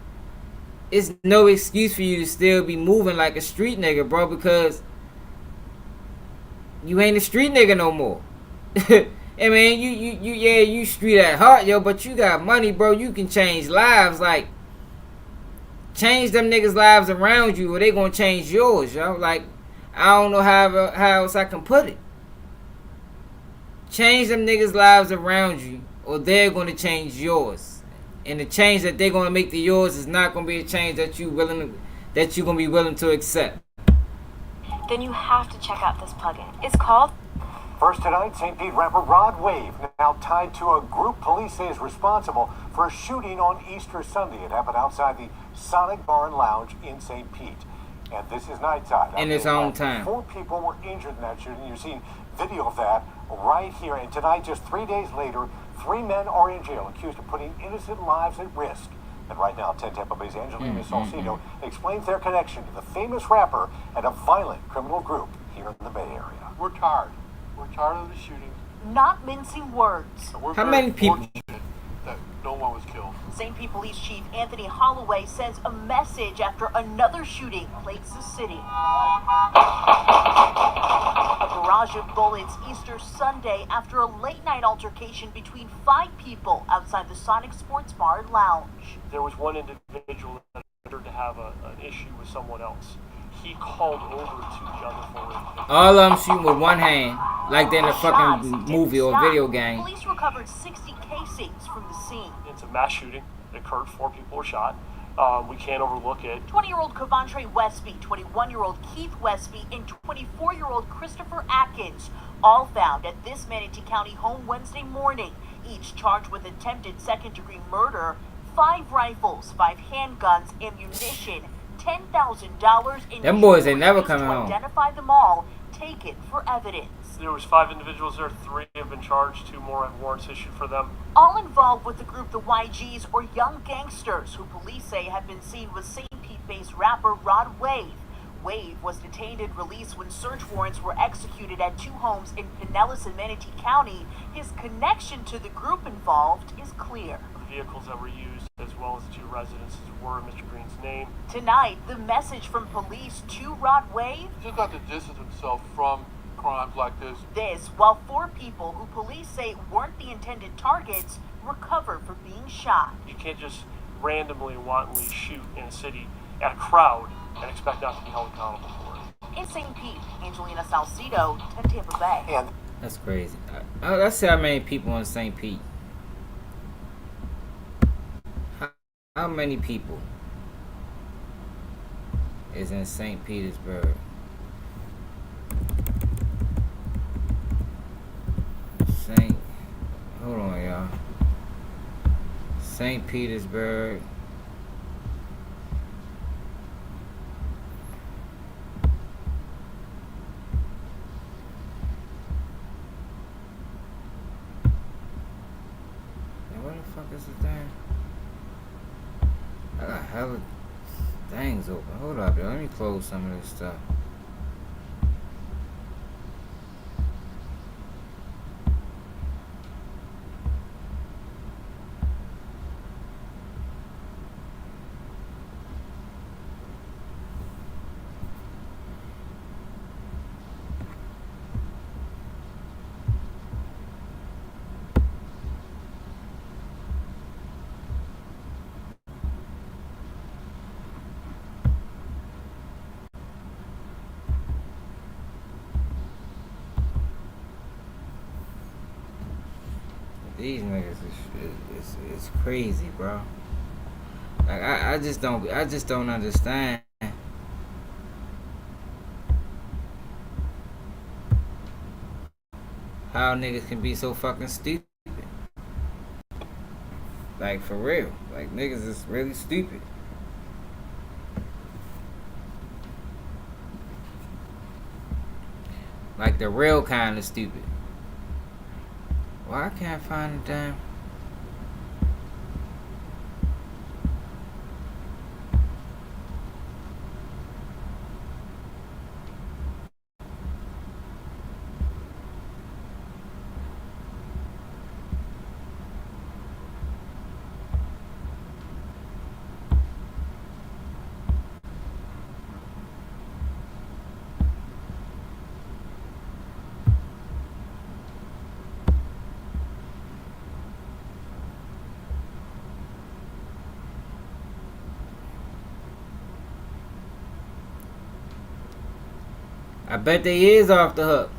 It's no excuse for you to still be moving like a street nigga, bro, because you ain't a street nigga no more. I mean, you street at heart, yo, but you got money, bro. You can change lives, like, change them niggas' lives around you, or they gonna change yours, yo. Like, I don't know how else I can put it. Change them niggas' lives around you, or they're gonna change yours. And the change that they're gonna make to yours is not gonna be a change that you're gonna be willing to accept. Then you have to check out this plugin. It's called. First tonight, St. Pete rapper Rod Wave, now tied to a group police say is responsible for a shooting on Easter Sunday. It happened outside the Sonic Bar and Lounge in St. Pete. And this is nighttime. In its own time. 4 people were injured in that shooting. You're seeing video of that right here. And tonight, just 3 days later, 3 men are in jail accused of putting innocent lives at risk. And right now, 10 Tampa Bay's Angelina Salcido explains their connection to the famous rapper and a violent criminal group here in the Bay Area. We're tired. We're tired of the shootings. Not mincing words. How many people? That no one was killed. St. Pete Police Chief Anthony Holloway sends a message after another shooting plagues the city. A barrage of bullets Easter Sunday after a late-night altercation between 5 people outside the Sonic Sports Bar and Lounge. There was one individual that appeared to have an issue with someone else. He called over to the other 4. All of them shooting with one hand, like they're in a fucking movie or video game. Police recovered 60 casings from the scene. It's a mass shooting. It occurred. 4 people were shot. We can't overlook it. 20-year-old Covontre Westby, 21-year-old Keith Westby, and 24-year-old Christopher Atkins, all found at this Manatee County home Wednesday morning, each charged with attempted second-degree murder, 5 rifles, 5 handguns, ammunition, $10,000 in them boys ain't never coming home. Identify them all, taken for evidence. There was 5 individuals there. 3 have been charged. 2 more have warrants issued for them. All involved with the group the YGs, or Young Gangsters, who police say have been seen with St. Pete-based rapper Rod Wave. Wave was detained and released when search warrants were executed at 2 homes in Pinellas and Manatee County. His connection to the group involved is clear. The vehicles that were used, as well as 2 residences, were Mr. Green's name. Tonight, the message from police to Rod Wave. He just got to distance himself from crimes like this. This, while 4 people who police say weren't the intended targets recovered for being shot. You can't just randomly and wantonly shoot in a city at a crowd and expect not to be held accountable for it. In St. Pete, Angelina Salcido, 10 Tampa Bay. And that's crazy. Let's see how many people in St. Pete. How many people is in St. Petersburg? Hold on, y'all. St. Petersburg. Where the fuck is the thing? I got hella things open. Hold up, yo. Let me close some of this stuff. These niggas is crazy, bro. Like I just don't understand how niggas can be so fucking stupid. Like for real. Like niggas is really stupid. Like the real kind of stupid. Why I can't find a damn... I bet they is off the hook.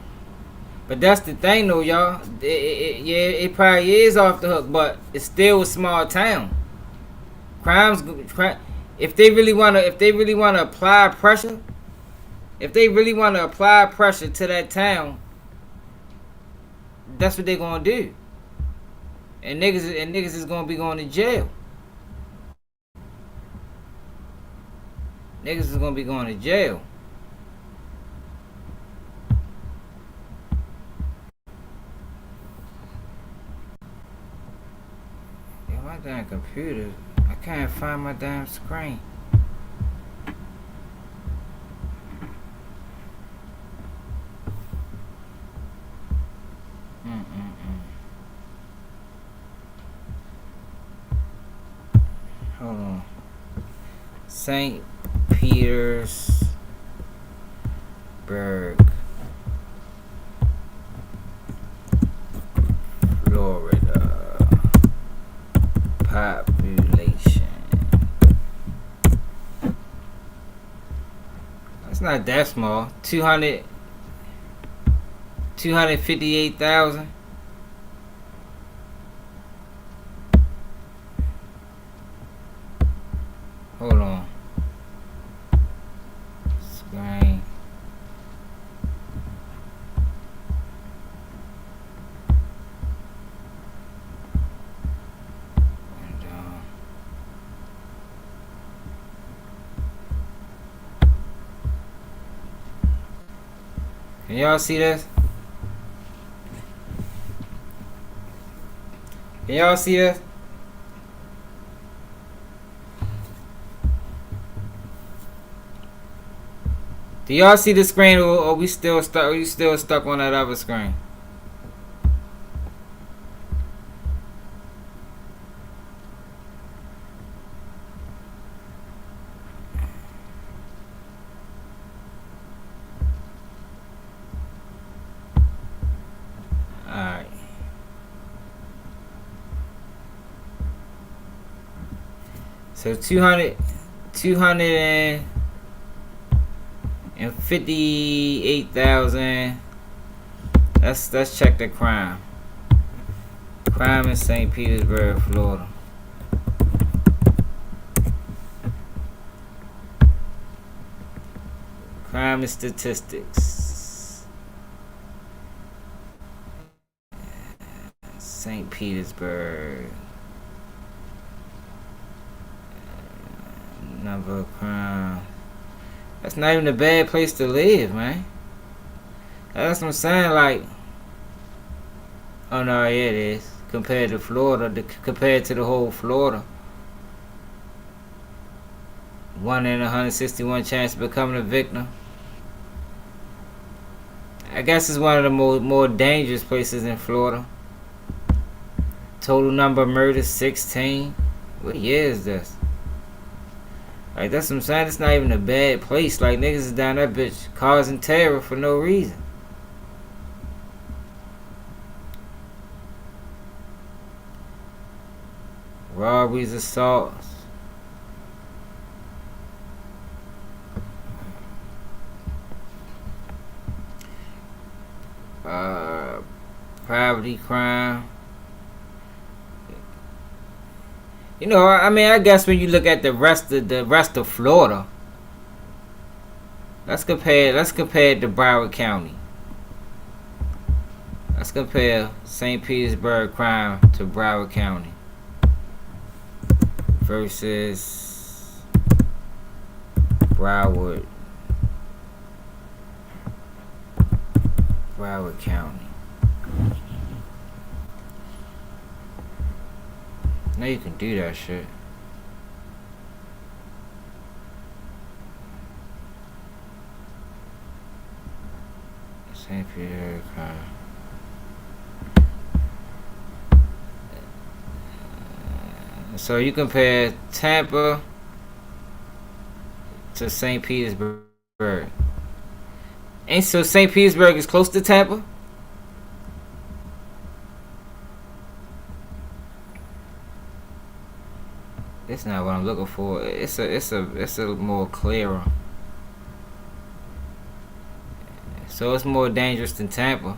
But that's the thing though, y'all. It probably is off the hook, but it's still a small town. If they really wanna apply pressure, to that town, that's what they gonna do. And niggas is gonna be going to jail. Niggas is gonna be going to jail. My damn computer, I can't find my damn screen. Hold on. St. Petersburg, Florida. Population. That's not that small. 258,000. Hold on. Screen. Can y'all see this? Can y'all see this? Do y'all see the screen, or we still stuck? Are you still stuck on that other screen? Alright. So 258,000. Let's check the crime. Crime in St. Petersburg, Florida. Crime and statistics. St. Petersburg. Number of crime. That's not even a bad place to live, man. That's what I'm saying. Like, oh no, yeah, it is. Compared to Florida, compared to the whole Florida. 1 in 161 chance of becoming a victim. I guess it's one of the more dangerous places in Florida. Total number of murders, 16. What year is this? Like, that's what I'm saying. It's not even a bad place. Like, niggas is down that bitch causing terror for no reason. Robberies, assaults. Property crime. You know, I mean, I guess when you look at the rest of Florida, let's compare to Broward County. Let's compare St. Petersburg crime to Broward County versus Broward County. Now you can do that shit. St. Petersburg crime. So you compare Tampa to St. Petersburg. And so St. Petersburg is close to Tampa? That's not what I'm looking for. It's a more clearer. So it's more dangerous than Tampa.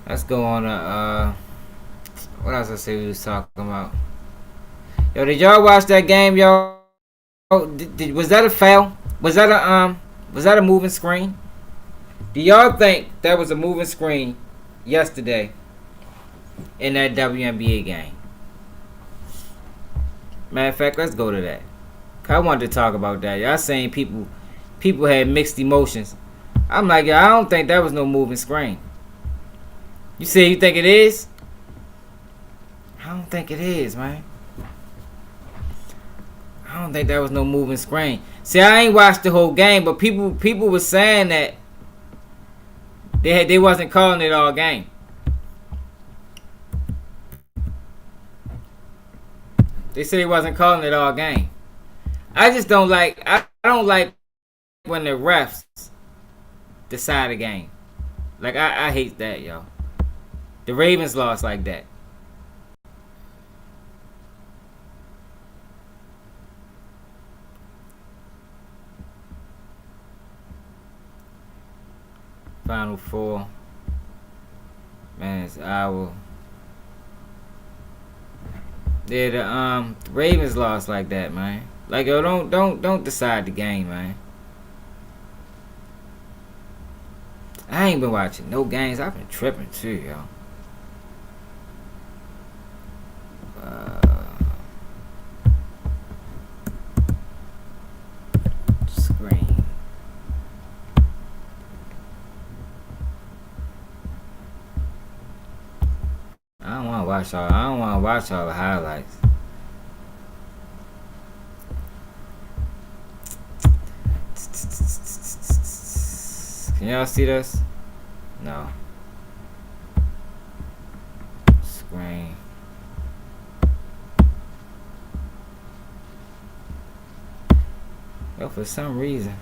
Let's go on to what else I say we was talking about? Yo, did y'all watch that game, y'all? Was that a foul? Was that a moving screen? Do y'all think that was a moving screen yesterday in that WNBA game? Matter of fact, let's go to that. I wanted to talk about that. Y'all saying people had mixed emotions. I'm like, I don't think that was no moving screen. You say you think it is? I don't think it is, man. I don't think that was no moving screen. See, I ain't watched the whole game, but people were saying that they wasn't calling it all game. They said they wasn't calling it all game. I just don't like. I don't like when the refs decide a game. Like I hate that, yo. The Ravens lost like that. Final four. Man, it's our. Yeah, the Ravens lost like that, man. Like, yo, don't decide the game, man. I ain't been watching no games. I've been tripping too, yo. Screen. I don't want to watch all the highlights. Can y'all see this? No. Screen. Yo, for some reason.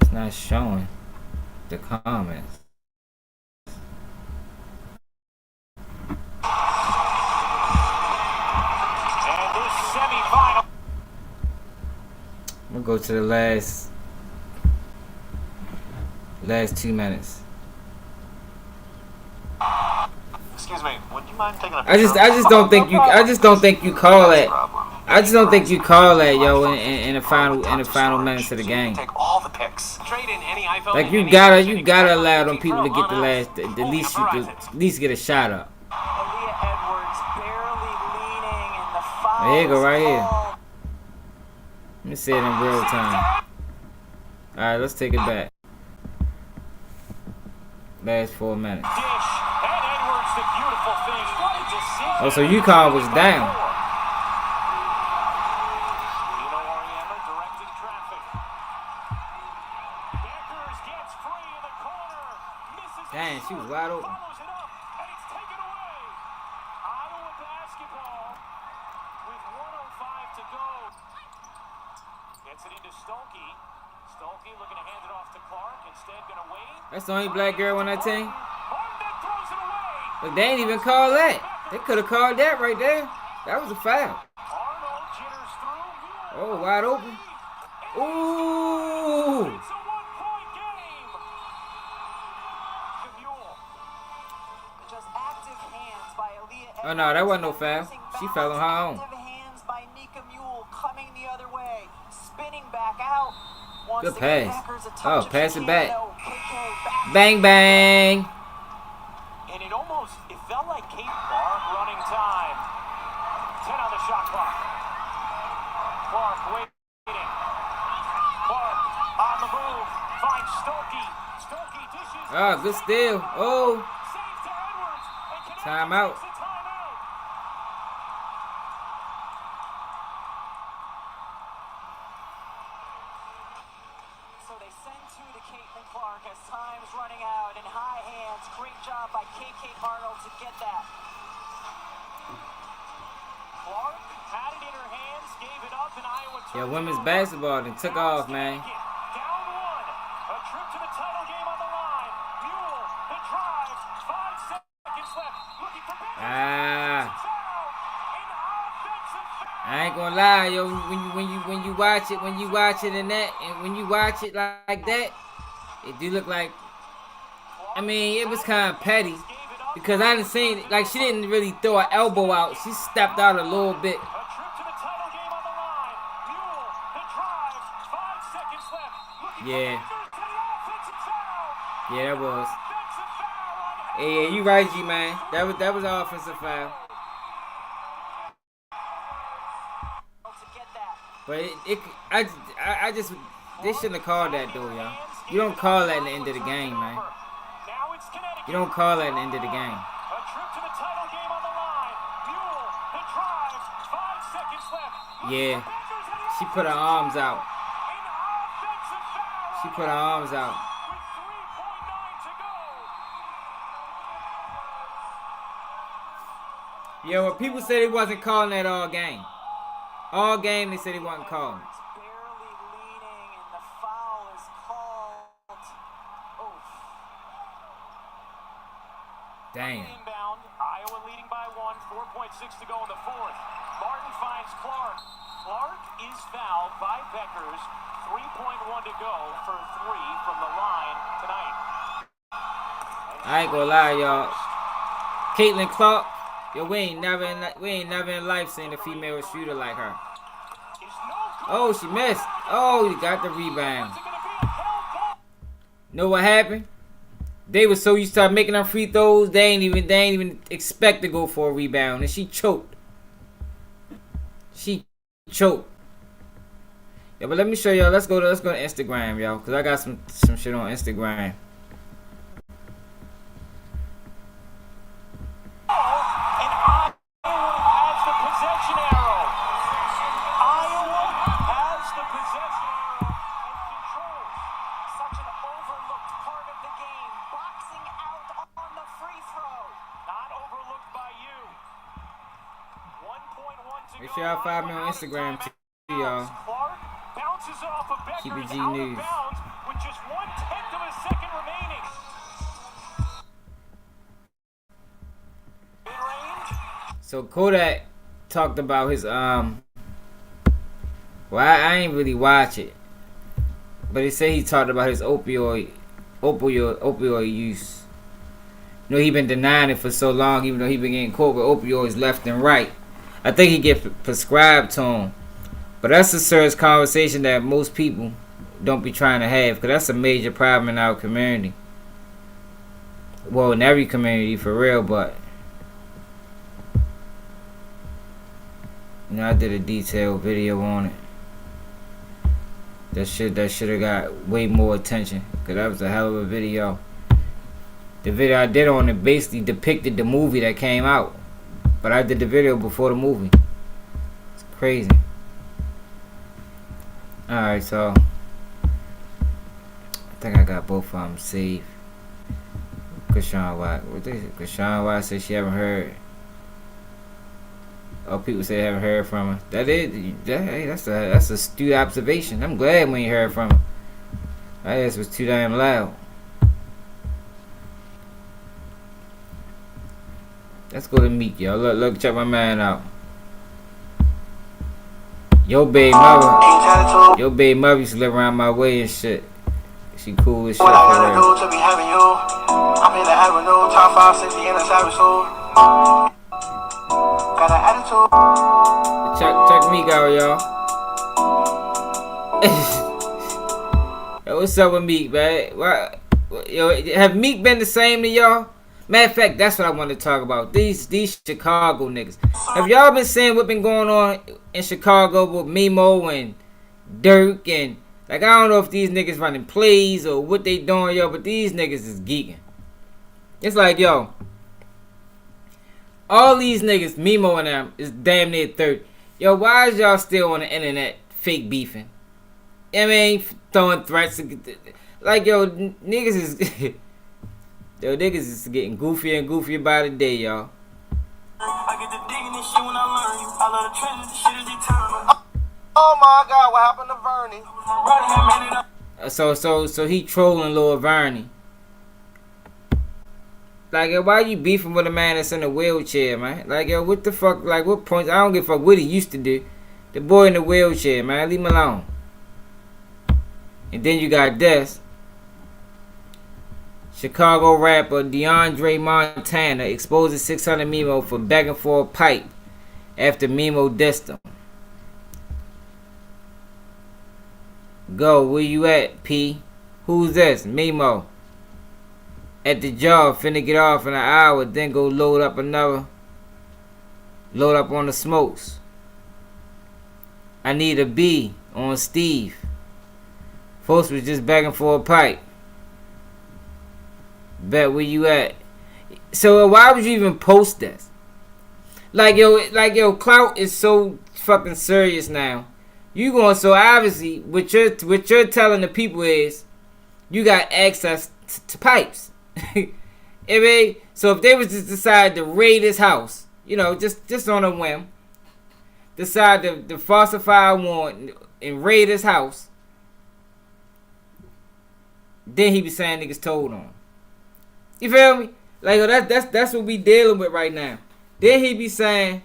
It's not showing the comments. I'm gonna go to the last Last 2 minutes. Excuse me, would you mind taking a I just don't think you call that. I just don't think you call that, yo, in the final minutes of the game. Take all the picks. Trade in any iPhone. Like you gotta allow them people to get the last. At least you could at least get a shot up. Aaliyah Edwards barely leaning, and the foul. There you go, right here. Let me see it in real time. All right, let's take it back. Last 4 minutes. Oh, so UConn was down. Dang, she was wide open. That's the only black girl on that team. But they ain't even call that. They could have called that right there. That was a foul. Oh, wide open. Ooh. Oh no, that wasn't no foul. She fell on her own. Good pass. Oh, pass it back. Bang bang. And it felt like Kate Clark running time. 10 on the shot clock. Clark waiting. Clark on the move. Finds Stokey. Stokey dishes. Oh, good steal. Oh. Timeout. So they send two to Caitlin Clark as time's running out in high hands. Great job by KK Arnold to get that. Clark had it in her hands, gave it up, and Iowa took Yeah, women's basketball then took off, man. down one. A trip to the title game on the line. Mule, the drive, 5 seconds left. Looking for Ah. I ain't gonna lie, yo. When you watch it in that, and when you watch it like that, it do look like. I mean, it was kind of petty because I didn't see it. Like she didn't really throw her elbow out. She stepped out a little bit. Yeah. Yeah, that was. Yeah, you right, G man. That was an offensive foul. But I just they shouldn't have called that though, y'all. You don't call that in the end of the game, man. You don't call that in the end of the game. Yeah. She put her arms out. She put her arms out. Yeah, well, people said he wasn't calling that all game. All game, they said he wasn't calling. barely leaning, and the foul is called. Oof. Damn. Inbound. Iowa leading by 1. 4.6 to go in the fourth. Martin finds Clark. Clark is fouled by Beckers. 3.1 to go for 3 from the line tonight. I ain't gonna lie, y'all. Caitlin Clark, yo, we ain't never in life seen a female shooter like her. Oh, she missed. Oh, you got the rebound. Know what happened? They were so used to making her free throws, they ain't even expect to go for a rebound, and she choked. She choked. Yeah, but let me show y'all. Let's go to Instagram, y'all, cause I got some shit on Instagram. Make sure y'all follow me on Instagram too, y'all. Keep it G News. With just 1/10 of a second remaining. So Kodak talked about his well, I ain't really watch it, but he said he talked about his opioid opioid use. You know, he been denying it for so long, even though he been getting caught with opioids left and right. I think he get prescribed to him. But that's a serious conversation that most people don't be trying to have, because that's a major problem in our community. Well, in every community, for real, but you know, I did a detailed video on it. That should have got way more attention, because that was a hell of a video. The video I did on it basically depicted the movie that came out, but I did the video before the movie. It's crazy. Alright, so I think I got both of them saved. Krishan Watt. What they say? Krishan Watt said she haven't heard. Oh, people say they haven't heard from her. That's a astute observation. I'm glad we ain't heard from her. That ass was too damn loud. Let's go to Meek, y'all. Look, check my man out. Yo, baby mother used to live around my way and shit. She cool as shit. What I gotta do to be having you? I'm in the avenue, top 5 city in a savage soul. Got an attitude. Check Meek out, y'all. Yo, what's up with Meek, man? Yo, have Meek been the same to y'all? Matter of fact, that's what I want to talk about. These Chicago niggas. Have y'all been seeing what been going on in Chicago with Memo and Dirk and like, I don't know if these niggas running plays or what they doing, yo, but these niggas is geeking. It's like, yo, all these niggas, Memo and them, is damn near 30. Yo, why is y'all still on the internet fake beefing? I mean, throwing threats. Like, yo, niggas is... Yo, niggas is getting goofier and goofier by the day, y'all. I get to digging this shit when I learn you. I love the trends, this shit is eternal. Oh my God, what happened to Vernie? So he trolling Lil Vernie. Like, yo, why you beefing with a man that's in a wheelchair, man? Like, yo, what the fuck? Like, what points? I don't give a fuck what he used to do. The boy in the wheelchair, man, leave him alone. And then you got this. Chicago rapper DeAndre Montana exposes 600 Memo for begging for a pipe after Memo dissed him. Go, where you at, P? Who's this? Memo. At the job, finna get off in an hour, then go load up on the smokes. I need a B on Steve. Folks was just begging for a pipe. Bet where you at? So why would you even post this? Like yo, clout is so fucking serious now. You going, so obviously what you're telling the people is you got access to pipes. I mean, so if they was just decide to raid his house, you know, just on a whim, decide to falsify a warrant and raid his house, then he be saying niggas told on him. You feel me? Like, that's what we dealing with right now. Then he be saying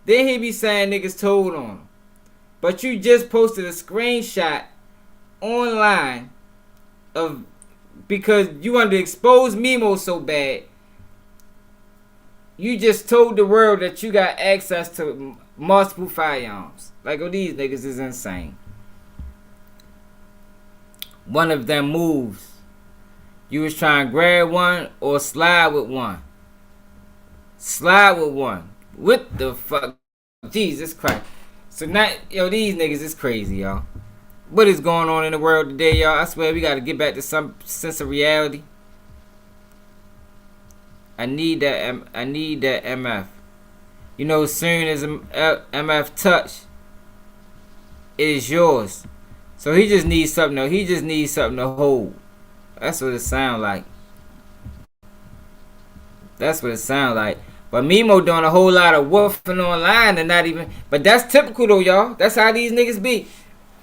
niggas told on him. But you just posted a screenshot online of, because you wanted to expose Memo so bad, you just told the world that you got access to multiple firearms. Like, oh, these niggas is insane. One of them moves. You was trying to grab one or slide with one. Slide with one. What the fuck? Jesus Christ. So now, yo, these niggas is crazy, y'all. What is going on in the world today, y'all? I swear we gotta get back to some sense of reality. I need that MF. You know, as soon as MF touch, it is yours. So he just needs something to hold. That's what it sound like. That's what it sound like. But Memo doing a whole lot of woofing online and not even. But that's typical though, y'all. That's how these niggas be.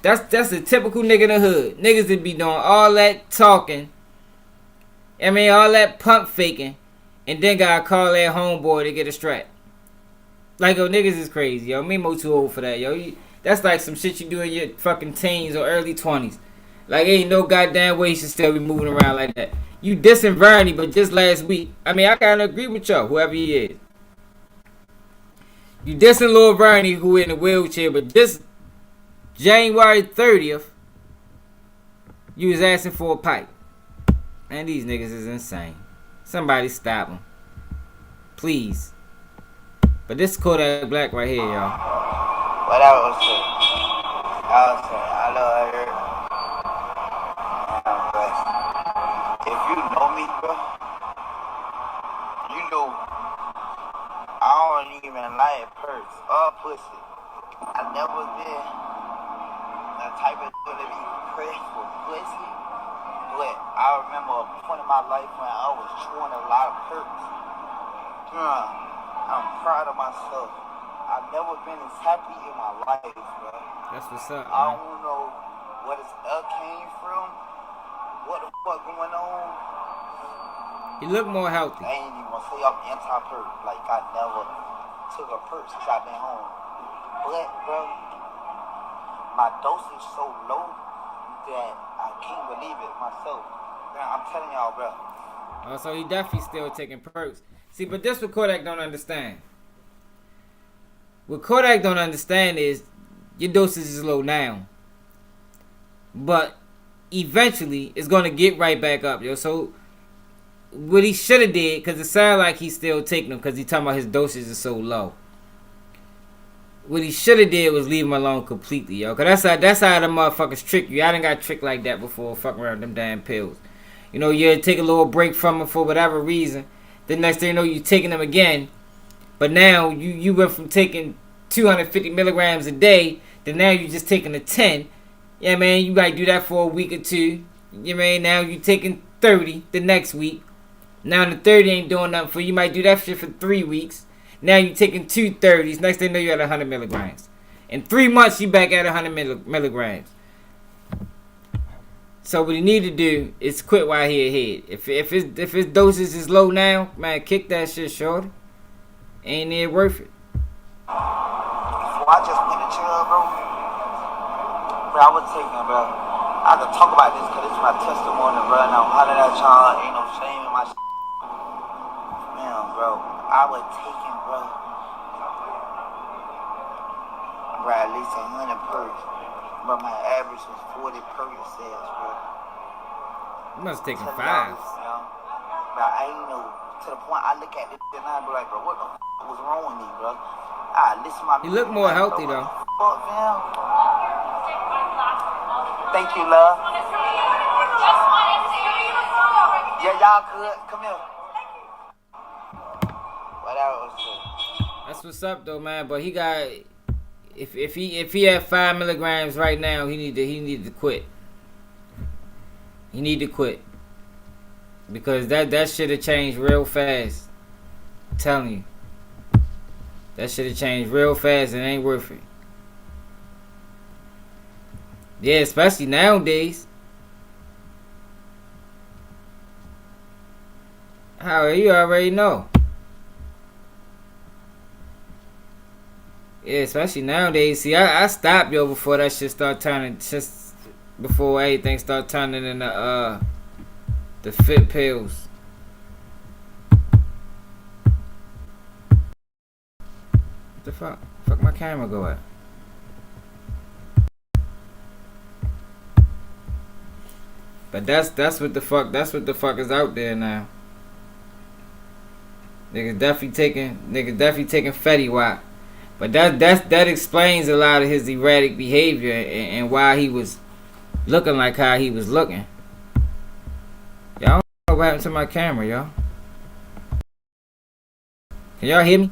That's a typical nigga in the hood. Niggas that be doing all that talking. I mean, all that pump faking, and then gotta call that homeboy to get a strap. Like, yo, niggas is crazy, yo. Memo too old for that, yo. That's like some shit you do in your fucking teens or early 20s. Like, ain't no goddamn way he should still be moving around like that. You dissing Vernie, but just last week, I mean, I kind of agree with y'all, whoever he is. You dissing Lil Vernie, who in a wheelchair, but this January 30th, you was asking for a pipe. Man, these niggas is insane. Somebody stop them. Please. But this is Kodak Black right here, y'all. What I was saying, I know I heard. But if you know me, bro, you know I don't even like purse or pussy. I never been the type of dude to be pressed for pussy. But I remember a point in my life when I was chewing a lot of perks. I'm proud of myself. I've never been as happy in my life, bro. That's what's up, man. I don't know where this came from. What the fuck going on? He look more healthy. I ain't even gonna say I'm anti-perk. Like, I never took a perk since I've been home. But, bro, my dosage so low that I can't believe it myself. Man, I'm telling y'all, bro. Oh, so he definitely still taking perks. See, but this what Kodak don't understand. What Kodak don't understand is your dosage is low now, but eventually it's gonna get right back up, yo. So what he should have did, because it sounds like he's still taking them, because he talking about his dosage is so low. What he should have did was leave him alone completely, yo. Cause that's how the motherfuckers trick you. I done got tricked like that before, fucking around with them damn pills. You know, you take a little break from them for whatever reason. The next thing you know, you taking them again. But now you went from taking 250 milligrams a day to now you just taking a 10. Yeah, man, you might do that for a week or two. You mean now you taking 30 the next week. Now the 30 ain't doing nothing for you. You might do that shit for 3 weeks. Now you taking 2 30s. Next thing you know, you at 100 milligrams. In 3 months, you back at 100 milligrams. So what he need to do is quit while he ahead. If his doses is low now, man, kick that shit, shorty. Ain't it worth it? Before I just went to jail, bro. Bro, I was taking, bro. I could talk about this because it's my testimony, bro. And I'm hollering at y'all. Ain't no shame in my shit. Man, bro. I was taking, bro. Bro, at least 100 perks. But my average was 40 Percocets, bro. You must have taken 5. Bro, I ain't know. To the point I look at this and I be like, bro, what the fuck was wrong with me, bro? I listen to my He look more healthy, though. Fuck, fam. Thank you, love. Yeah, y'all could. Come here. Whatever. That's what's up, though, man. But he got... If he had 5 milligrams right now, he need to quit. He need to quit. Because that should have changed real fast. I'm telling you. That should have changed real fast and ain't worth it. Yeah, especially nowadays. How you already know. Yeah, especially nowadays. See, I stopped, yo, before that shit start turning, just before everything start turning into the fit pills. What the fuck? Fuck my camera go at? But that's what the fuck is out there now. Niggas definitely taking Fetty Wap. But that explains a lot of his erratic behavior and why he was looking like how he was looking. Y'all don't know what happened to my camera, y'all. Can y'all hear me?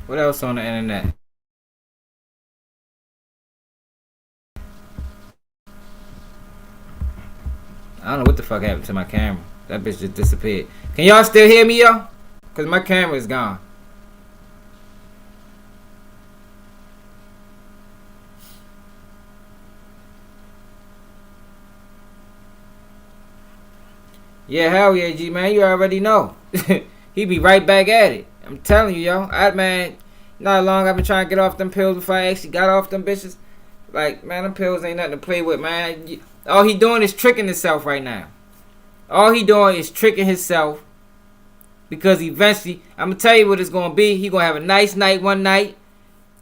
What else on the internet? I don't know what the fuck happened to my camera. That bitch just disappeared. Can y'all still hear me, y'all? Cause my camera is gone. Yeah, hell yeah, G, man. You already know. He be right back at it. I'm telling you, yo. Man, not long I've been trying to get off them pills before I actually got off them bitches. Like, man, them pills ain't nothing to play with, man. All he doing is tricking himself right now. All he doing is tricking himself. Because eventually, I'm going to tell you what it's going to be. He going to have a nice night one night.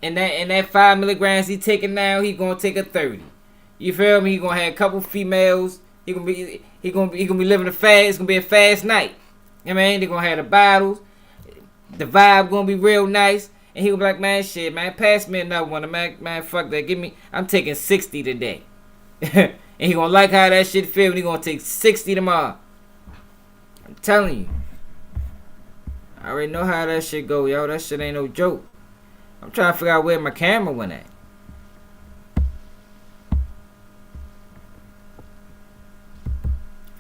And that 5 milligrams he taking now, he going to take a 30. You feel me? He going to have a couple females. He gonna be living a fast. It's gonna be a fast night. You know what I mean? They gonna have the bottles. The vibe gonna be real nice. And he gonna be like, man, shit, man, pass me another one. Man, fuck that. I'm taking 60 today. And he gonna like how that shit feel. And he gonna take 60 tomorrow. I'm telling you. I already know how that shit go, yo. That shit ain't no joke. I'm trying to figure out where my camera went at.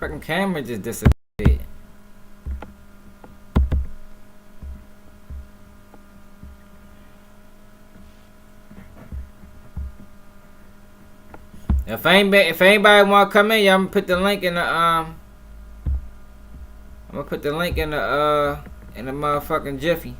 Fucking camera just disappeared. If anybody want to come in, y'all, I'm gonna put the link in the motherfucking Jiffy.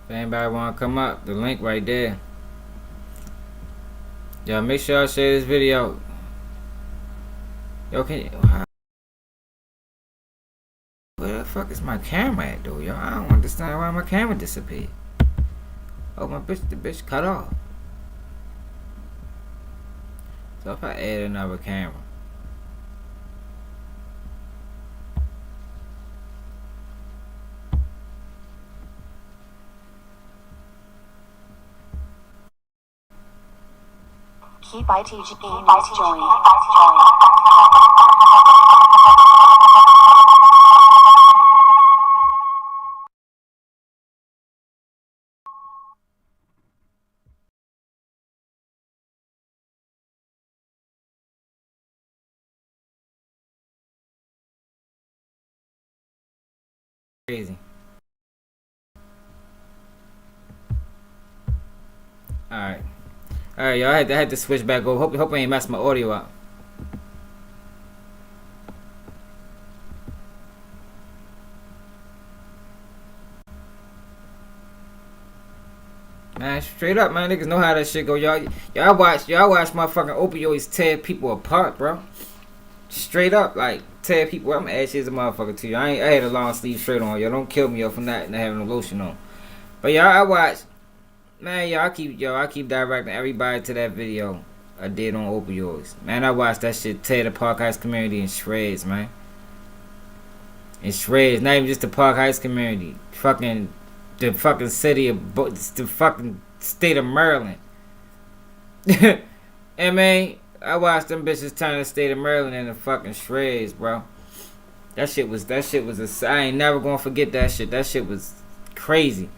If anybody want to come up, the link right there. Y'all make sure y'all share this video. Yo, can you... Where the fuck is my camera at, though, yo? I don't understand why my camera disappeared. Oh, the bitch cut off. So if I add another camera. Keep ITG join. Crazy. Alright, y'all. I had to switch back over. Hope I ain't messed my audio up. Man, straight up, man. Niggas know how that shit go. Y'all watch motherfucking opioids tear people apart, bro. Straight up, like, tear people. I'm gonna ask you as a motherfucker to you. I had a long sleeve shirt on. Y'all don't kill me for not having no lotion on. But y'all, I watch. Man, I keep directing everybody to that video I did on opioids. Man, I watched that shit tear the Park Heights community in shreds, man. In shreds. Not even just the Park Heights community. The fucking city of... The fucking state of Maryland. And man, I watched them bitches turn the state of Maryland into fucking shreds, bro. That shit was I ain't never gonna forget that shit. That shit was crazy.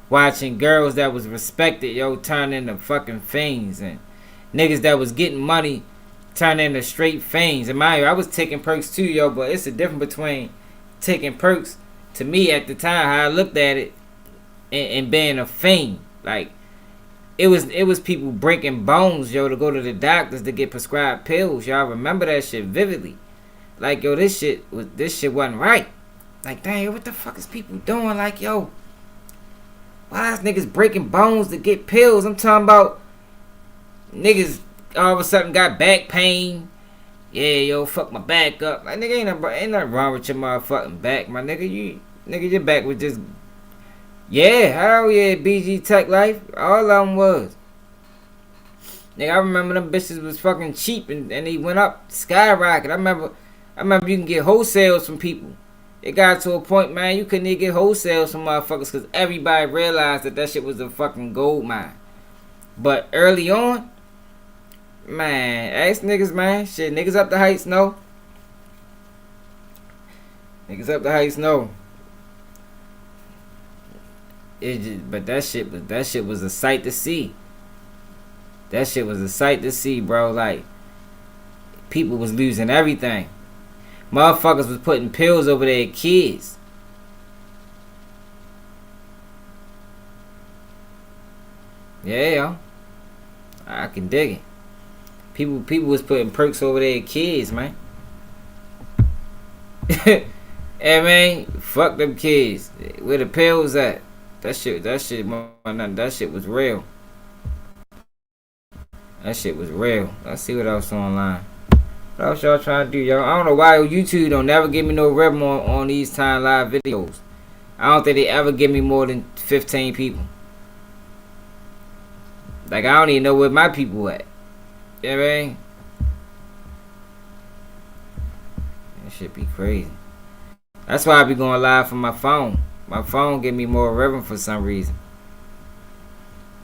Watching girls that was respected, yo, turn into fucking fiends, and niggas that was getting money turn into straight fiends. And mind you, I was taking perks too, yo, but it's a difference between taking perks, to me at the time, how I looked at it, and being a fiend. Like, it was people breaking bones, yo, to go to the doctors to get prescribed pills. Y'all remember that shit vividly. Like, yo, this shit wasn't right. Like, dang, yo, what the fuck is people doing? Like, yo, why is niggas breaking bones to get pills? I'm talking about niggas all of a sudden got back pain. Yeah, yo, fuck my back up. Like, nigga, ain't nothing wrong with your motherfucking back, my nigga. Your back was just... Yeah, hell yeah, BG Tech Life. All of them was. Nigga, I remember them bitches was fucking cheap and they went up, skyrocket. I remember you can get wholesales from people. It got to a point, man, you couldn't even get wholesales from motherfuckers because everybody realized that shit was a fucking gold mine. But early on, man, ask niggas, man. Shit, niggas up the heights know. Niggas up the heights know. But that shit was a sight to see. That shit was a sight to see, bro. Like, people was losing everything. Motherfuckers was putting pills over their kids. Yeah, I can dig it. People was putting perks over their kids, man. Hey, man, fuck them kids. Where the pills at? That shit was real. That shit was real. Let's see what else online. What else y'all trying to do, y'all? I don't know why YouTube don't never give me no revenue on these time live videos. I don't think they ever give me more than 15 people. Like, I don't even know where my people at. You know what I mean? That shit be crazy. That's why I be going live from my phone. My phone give me more revenue for some reason.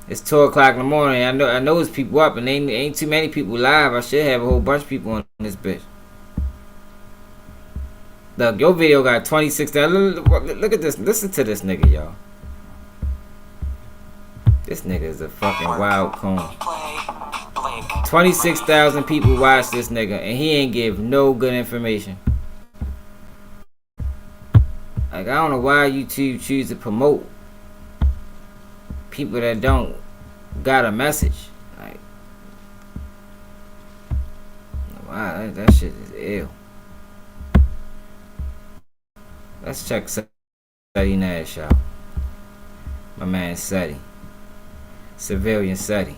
It's 2 o'clock in the morning. I know it's people up, and ain't too many people live. I should have a whole bunch of people on this bitch. Look, your video got 26,000. Look at this. Listen to this nigga, y'all. This nigga is a fucking wild coon. 26,000 people watch this nigga, and he ain't give no good information. Like, I don't know why YouTube choose to promote people that don't got a message. Like, wow, that shit is ill. Let's check Seti Nash out. My man Seti. Civilian Seti.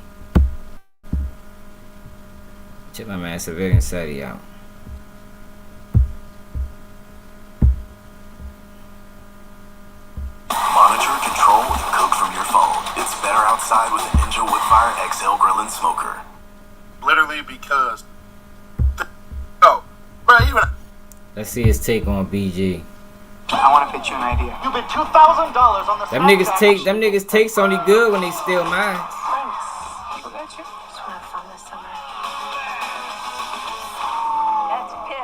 Check my man Civilian Seti out. Monitor, control, and cook from your phone. It's better outside with the Ninja Woodfire XL Grill and Smoker. Literally because... Oh, bro, even... Let's see his take on BG. I want to pitch you an idea. You bet $2,000 on the Them niggas takes only good when they steal mine. Thanks. What about you? Just want to have fun this summer.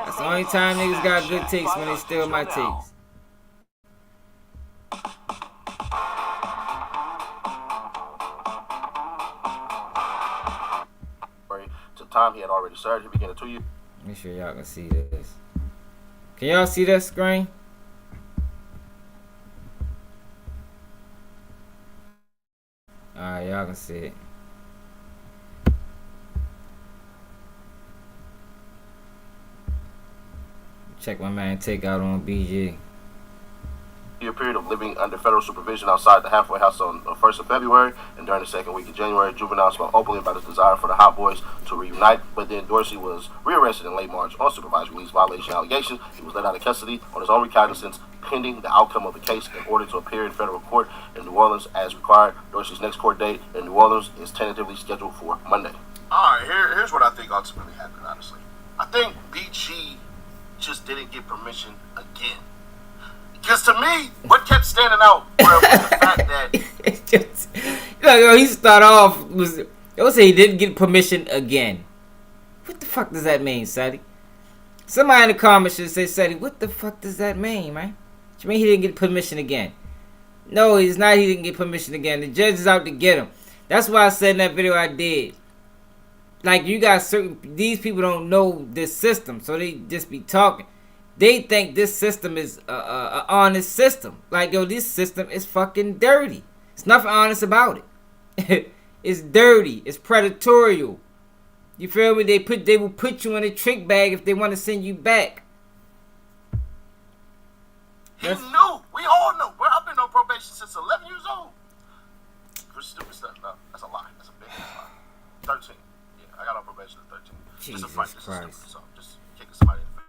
That's the only time niggas got good takes, when they steal my takes. To the time he had already served, he began a 2-year. Make sure y'all can see this. Can y'all see that screen? Alright, y'all can see it. Check my man take out on BG. A period of living under federal supervision outside the halfway house on the 1st of February, and during the second week of January, juveniles spoke openly about his desire for the Hot Boys to reunite, but then Dorsey was rearrested in late March on supervised release violation allegations. He was let out of custody on his own recognizance pending the outcome of the case in order to appear in federal court in New Orleans as required. Dorsey's next court date in New Orleans is tentatively scheduled for Monday. Alright, here's what I think ultimately happened, honestly. I think BG just didn't get permission again. Because to me, what kept standing out was the fact that... he start off was... Don't say he didn't get permission again. What the fuck does that mean, Seti? Somebody in the comments should say, Seti, what the fuck does that mean, man? What you mean he didn't get permission again? No, it's not he didn't get permission again. The judge is out to get him. That's why I said in that video I did. Like, you got these people don't know this system, so they just be talking. They think this system is a honest system. Like, yo, this system is fucking dirty. It's nothing honest about it. It's dirty. It's predatory. You feel me? They will put you in a trick bag if they want to send you back. He knew. We all know. I've been on probation since 11 years old. For stupid stuff. No, that's a lie. That's a big lie. 13. Yeah, I got on probation at 13. Jesus it's a fight. Christ. Stupid, so just kicking somebody in the face.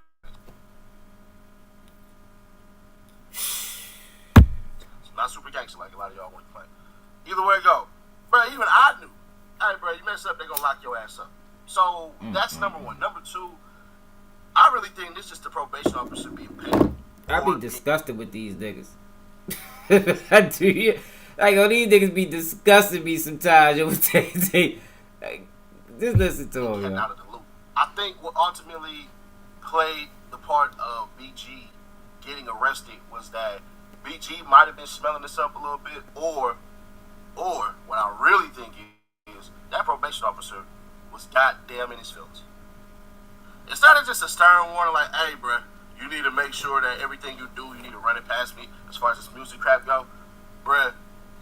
Not super gangster like a lot of y'all want to play. Either way it go. Bro, even I knew. Hey, bro, you mess up, they gonna lock your ass up. So, that's number one. Number two, I really think this is the probation officer being paid. I be disgusted with these niggas. I do. Yeah. Like, oh, these niggas be disgusting me sometimes. Yo, like, just listen to them, out of the loop. I think what ultimately played the part of BG getting arrested was that BG might have been smelling this up a little bit, or what I really think is that probation officer was goddamn in his feelings. Instead of just a stern warning like, hey, bruh, you need to make sure that everything you do, you need to run it past me as far as this music crap go, bruh,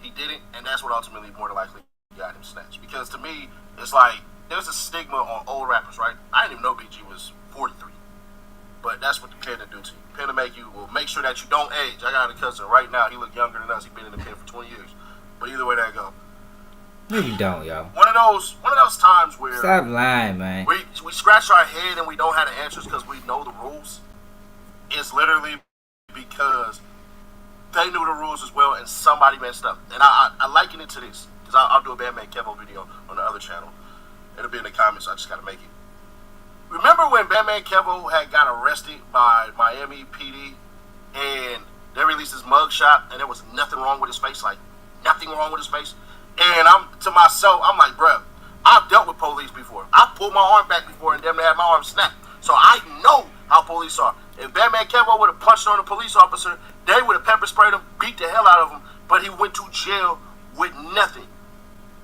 he didn't, and that's what ultimately more than likely got him snatched. Because to me, it's like, there's a stigma on old rappers, right? I didn't even know BG was 43. But that's what the pen to do to you. Pen to make you, will make sure that you don't age. I got a cousin right now, he look younger than us, he been in the pen for 20 years. But either way that go. No, you don't, yo. One of those times where stop lying, man. We scratch our head and we don't have the answers because we know the rules. It's literally because they knew the rules as well and somebody messed up. And I liken it to this because I'll do a Batman Kevo video on the other channel. It'll be in the comments. So I just gotta make it. Remember when Batman Kevo had got arrested by Miami PD and they released his mugshot and there was nothing wrong with his face, like nothing wrong with his face. And I'm to myself, I'm like, bruh, I've dealt with police before. I pulled my arm back before and them had my arm snapped. So I know how police are. If Batman Kevo would have punched on a police officer, they would have pepper sprayed him, beat the hell out of him, but he went to jail with nothing.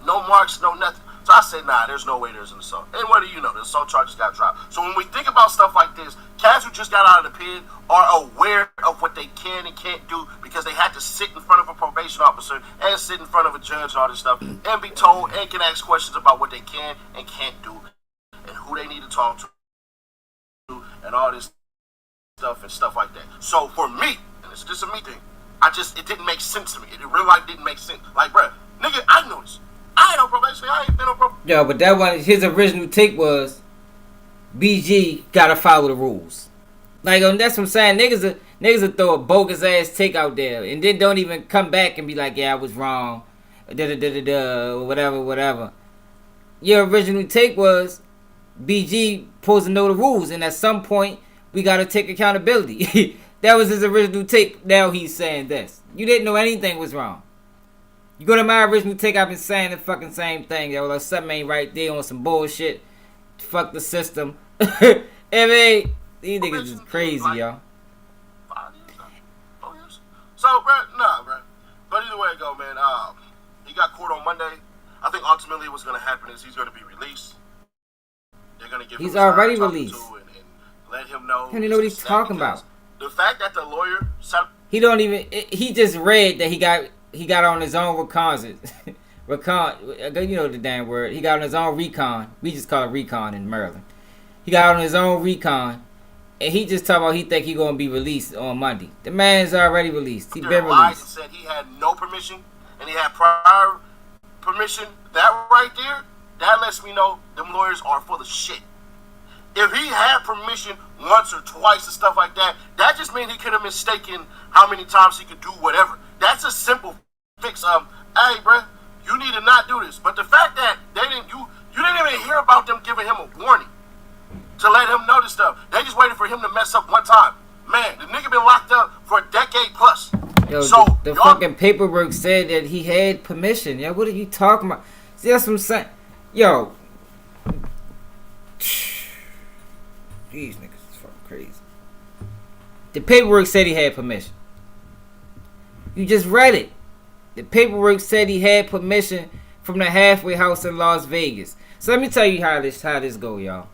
No marks, no nothing. So I said, nah, there's no way there's an assault. And what do you know? The assault charges got dropped. So when we think about stuff like this, cats who just got out of the pen are aware of what they can and can't do because they had to sit in front of a probation officer and sit in front of a judge and all this stuff and be told and can ask questions about what they can and can't do and who they need to talk to and all this stuff and stuff like that. So for me, and it's just a me thing, it didn't make sense to me. It in real life didn't make sense. Like, bruh, nigga, I know this. I ain't on probation. I ain't been on probation. Yo, but that one, his original take was BG gotta follow the rules. Like, that's what I'm saying. Niggas will throw a bogus ass take out there and then don't even come back and be like, yeah, I was wrong. Whatever. Your original take was BG supposed to know the rules, and at some point we gotta take accountability. That was his original take. Now he's saying this. You didn't know anything was wrong. You go to my original take, I've been saying the fucking same thing. Yo, like something ain't right there on some bullshit. Fuck the system. I mean, these niggas is crazy, yo. So, bro, nah, bro. But either way it go, man. He got court on Monday. I think ultimately what's gonna happen is he's gonna be released. They're gonna give him. He's already released. And let him know. He don't even know what he's talking about. The fact that the lawyer. He don't even. He just read that he got on his own reconnaissance. You know the damn word. He got on his own recon. We just call it recon in Maryland. He got on his own recon, and he just talking about he think he gonna be released on Monday. The man's already released. He been released. And said he had no permission, and he had prior permission. That right there, that lets me know them lawyers are full of shit. If he had permission once or twice and stuff like that, that just means he could have mistaken how many times he could do whatever. That's a simple fix. Hey, bruh, you need to not do this. But the fact that you didn't even hear about them giving him a warning to let him know this stuff. They just waited for him to mess up one time. Man, the nigga been locked up for a decade plus. Yo, so the fucking paperwork said that he had permission. Yo, what are you talking about? See, that's what I'm saying. Yo. These niggas is fucking crazy. The paperwork said he had permission. You just read it. The paperwork said he had permission from the halfway house in Las Vegas. So let me tell you how this go, y'all.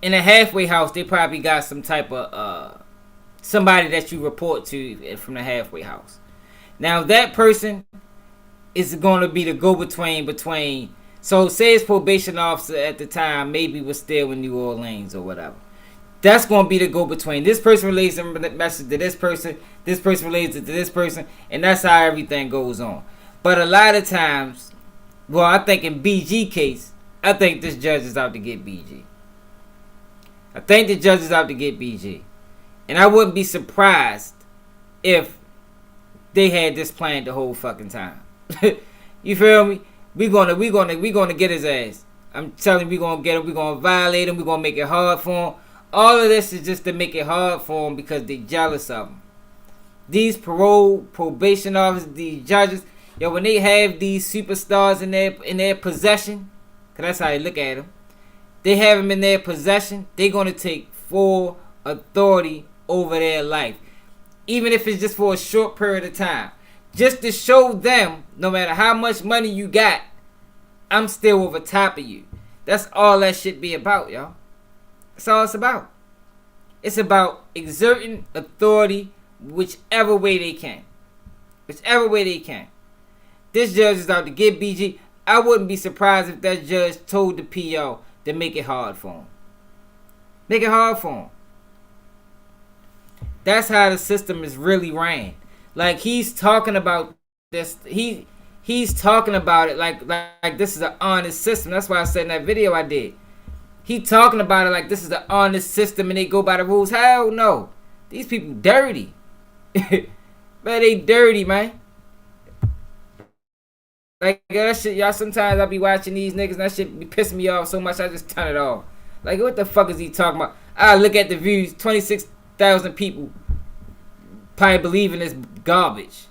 In a halfway house, they probably got some type of somebody that you report to from the halfway house. Now that person is going to be the go-between between. So say his probation officer at the time maybe was still in New Orleans or whatever. That's going to be the go-between. This person relates a message to this person relates it to this person, and that's how everything goes on. But a lot of times, well, I think in BG case, I think this judge is out to get BG. I think the judge is out to get BG. And I wouldn't be surprised if they had this planned the whole fucking time. You feel me? We gonna get his ass. I'm telling you, we gonna get him. We gonna violate him. We gonna make it hard for him. All of this is just to make it hard for him because they jealous of him. These probation officers, these judges, yo, when they have these superstars in their possession, cause that's how they look at them. They have them in their possession. They gonna take full authority over their life. Even if it's just for a short period of time. Just to show them, no matter how much money you got, I'm still over top of you. That's all that shit be about, y'all. That's all it's about. It's about exerting authority whichever way they can. Whichever way they can. This judge is out to get BG. I wouldn't be surprised if that judge told the PO to make it hard for him. Make it hard for him. That's how the system is really ran. Like, he's talking about this. He's talking about it like this is an honest system. That's why I said in that video I did. He talking about it like this is an honest system and they go by the rules. Hell no. These people dirty. Man, they dirty, man. Like, that shit, y'all, sometimes I be watching these niggas and that shit be pissing me off so much I just turn it off. Like, what the fuck is he talking about? I look at the views, 26,000 people probably believe in this garbage.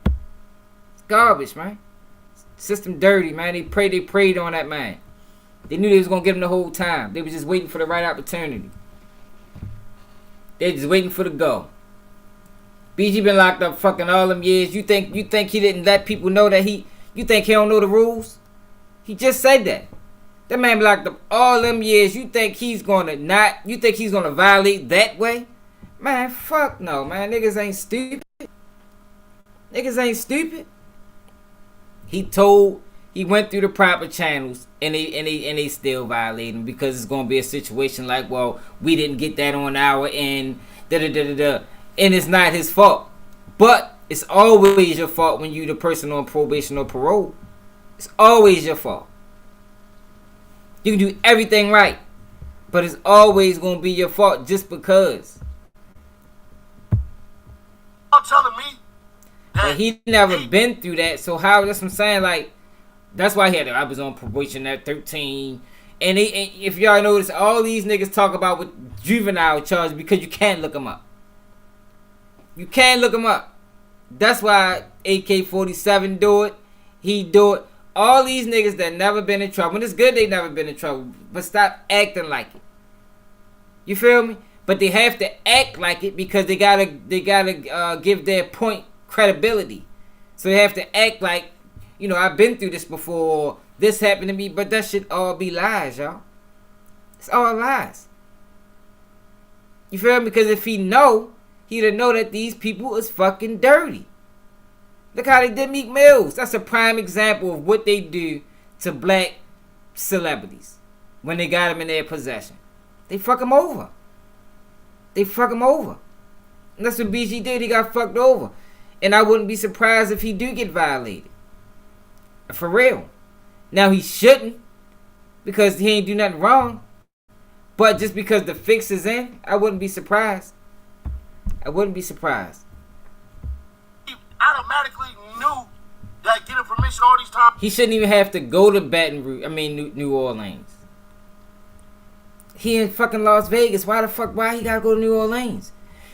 It's garbage, man. System dirty, man. They prayed on that man. They knew they was gonna get him the whole time. They was just waiting for the right opportunity. They just waiting for the go. BG been locked up fucking all them years. You think he didn't let people know that you think he don't know the rules? He just said that. That man been locked up all them years. You think he's gonna violate that way? Man, fuck no, man. Niggas ain't stupid. Niggas ain't stupid. He went through the proper channels and they still violate him because it's gonna be a situation like, well, we didn't get that on our end, and it's not his fault. But it's always your fault when you the person on probation or parole. It's always your fault. You can do everything right, but it's always gonna be your fault just because. You're telling me that he never been through that, so how? That's what I'm saying. Like, that's why I was on probation at 13. And if y'all notice, all these niggas talk about with juvenile charges because you can't look them up. You can't look them up. That's why AK-47 do it. He do it. All these niggas that never been in trouble. And it's good they never been in trouble. But stop acting like it. You feel me? But they have to act like it because they gotta give their point credibility. So they have to act like, you know, I've been through this before. This happened to me. But that should all be lies, y'all. It's all lies. You feel me? Because if he'd know that these people is fucking dirty. Look how they did Meek Mills. That's a prime example of what they do to black celebrities when they got them in their possession. They fuck them over. They fuck him over. And that's what BG did. He got fucked over. And I wouldn't be surprised if he do get violated. For real. Now he shouldn't, because he ain't do nothing wrong. But just because the fix is in, I wouldn't be surprised. I wouldn't be surprised. He automatically knew that getting permission all these times. He shouldn't even have to go to New Orleans. He in fucking Las Vegas. Why he gotta go to New Orleans?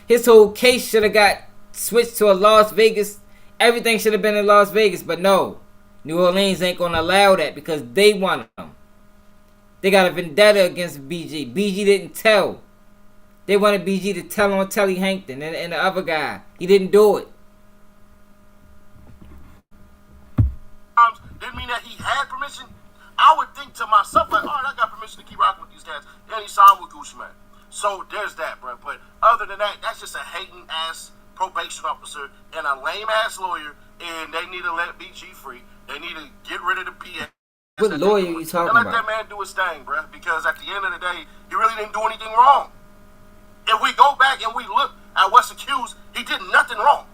His whole case should have got switched to a Las Vegas. Everything should have been in Las Vegas, but no. New Orleans ain't gonna allow that because they want him. They got a vendetta against BG. BG didn't tell. They wanted BG to tell on Telly Hankton and the other guy. He didn't do it. Didn't mean that he had permission. I would think to myself, like, all right, I got permission to keep rocking with these cats. Then he signed with Gucci Mane. So there's that, bro. But other than that, that's just a hating ass probation officer and a lame ass lawyer, and they need to let BG free. They need to get rid of the PA. What lawyer are you talking about? And let that man do his thing, bro. Because at the end of the day, he really didn't do anything wrong. If we go back and we look at what's accused, he did nothing wrong.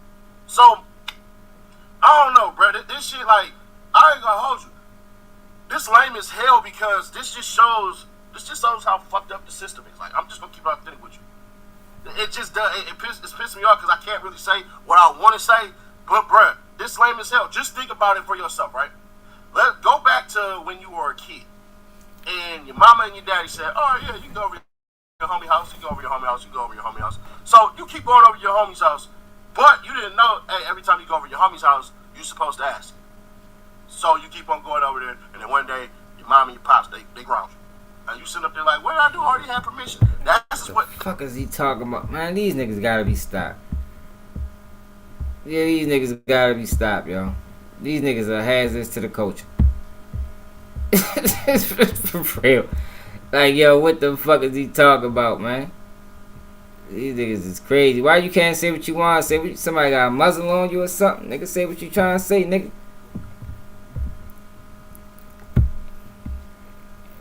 So, I don't know, bro. This shit, like, I ain't gonna hold you. This lame as hell because this just shows how fucked up the system is. Like, I'm just gonna keep it authentic with you. It just does. It's pissing me off because I can't really say what I want to say. But, bruh, this lame as hell. Just think about it for yourself, right? Let's go back to when you were a kid. And your mama and your daddy said, oh, yeah, you can go over your homie house. You go over your homie house. You go over your homie house. So you keep going over your homie's house. But you didn't know, hey, every time you go over your homie's house, you're supposed to ask. So you keep on going over there. And then one day, your mom and your pops, they ground you. And you sitting up there like, what did I do? I already had permission. That's What the fuck is he talking about? Man, these niggas gotta be stopped. Yeah, these niggas gotta be stopped, yo. These niggas are hazards to the culture. For real. Like, yo, what the fuck is he talking about, man? These niggas is crazy. Why you can't say what you want? Say what somebody got a muzzle on you or something? Nigga, say what you trying to say, nigga.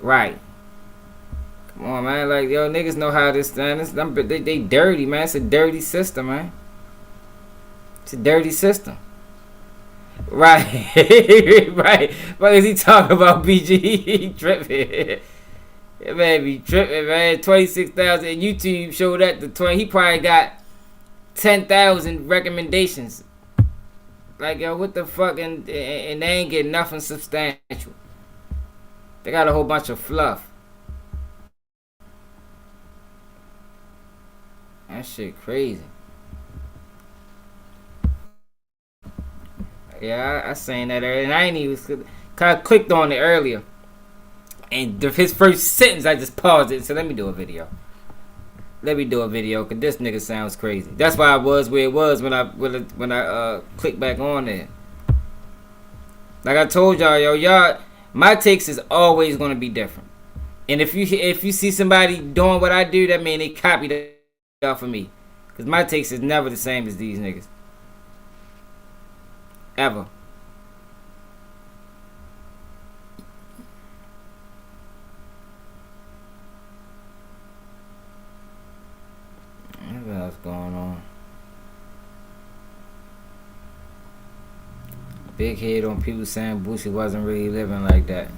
Right. Come on, man. Like, yo, niggas know how this thing is. They dirty, man. It's a dirty system, man. It's a dirty system. Right. Right. What is he talking about, BG? He tripping. That man be tripping, man. 26,000. And YouTube showed that to 20. He probably got 10,000 recommendations. Like, yo, what the fuck? And they ain't getting nothing substantial. They got a whole bunch of fluff. That shit crazy. Yeah, I seen that earlier. And I ain't even... I clicked on it earlier. And his first sentence, I just paused it and said, let me do a video. Let me do a video, because this nigga sounds crazy. That's why I was where it was when I clicked back on there. Like I told y'all, y'all, my takes is always going to be different. And if you see somebody doing what I do, that means they copied it off of me. Because my takes is never the same as these niggas. Ever. What else going on? Big head on people saying Boosie wasn't really living like that.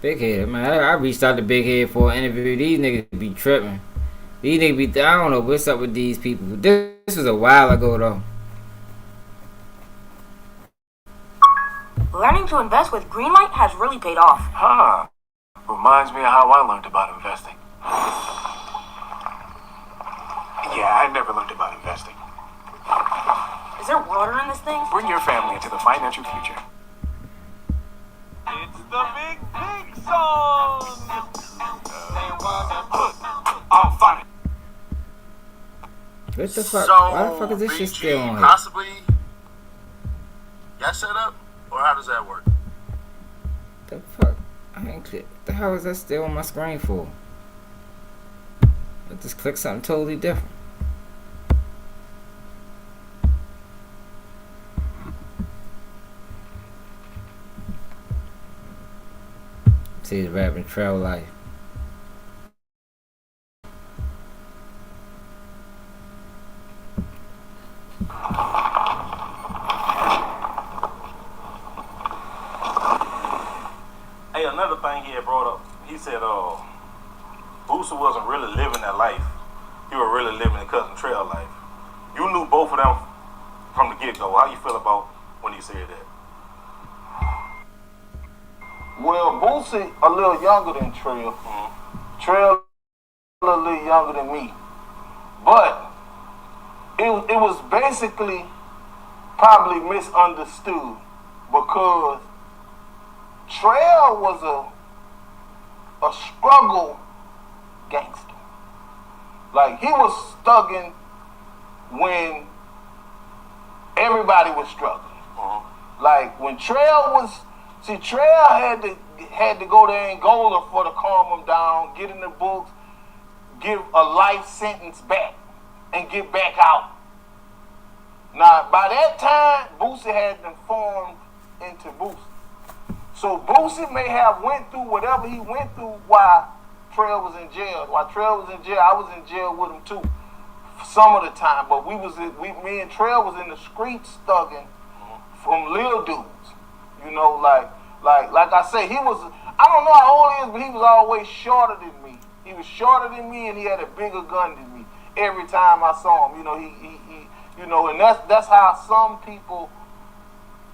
Big head, man. I reached out to Big Head for an interview. These niggas be tripping. These niggas be... I don't know what's up with these people. This was a while ago, though. Learning to invest with Greenlight has really paid off. Huh. Reminds me of how I learned about investing. Yeah, I never learned about investing. Is there water in this thing? Bring your family into the financial future. It's the big song! I'm funny. What the fuck? So, why the fuck is this shit still on here? Possibly got set up, or how does that work? The fuck? I ain't click. The hell is that still on my screen for? I just clicked something totally different. See the rapping trail life. Hey, another thing he had brought up, he said, Boosie wasn't really living that life. He was really living the Cousin Trail life. You knew both of them from the get-go. How you feel about when he said that? Well, Boosie a little younger than Trail. Trail a little younger than me. But it was basically probably misunderstood because Trail was a struggle gangster. Like, he was thugging when everybody was struggling. Like, when Trail was... See, Trail had to go to Angola for to calm him down, get in the books, give a life sentence back, and get back out. Now, by that time, Boosie had been formed into Boosie. So Boosie may have went through whatever he went through while Trail was in jail. While Trail was in jail, I was in jail with him too, some of the time. But me and Trail was in the streets thugging from little dudes. You know, like I say, he was, I don't know how old he is, but he was always shorter than me. He was shorter than me, and he had a bigger gun than me. Every time I saw him, you know, he you know, and that's how some people,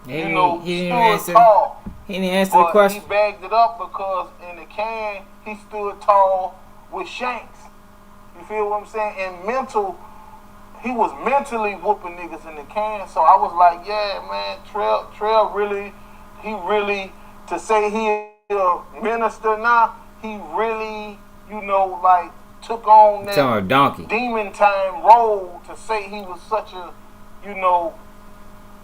you know, stood tall. He didn't answer the question. He bagged it up because in the can, he stood tall with Shanks. You feel what I'm saying? And he was mentally whooping niggas in the can. So I was like, yeah, man, Trail really, to say he a minister now, he really, you know, like took on that donkey demon time role to say he was such a, you know,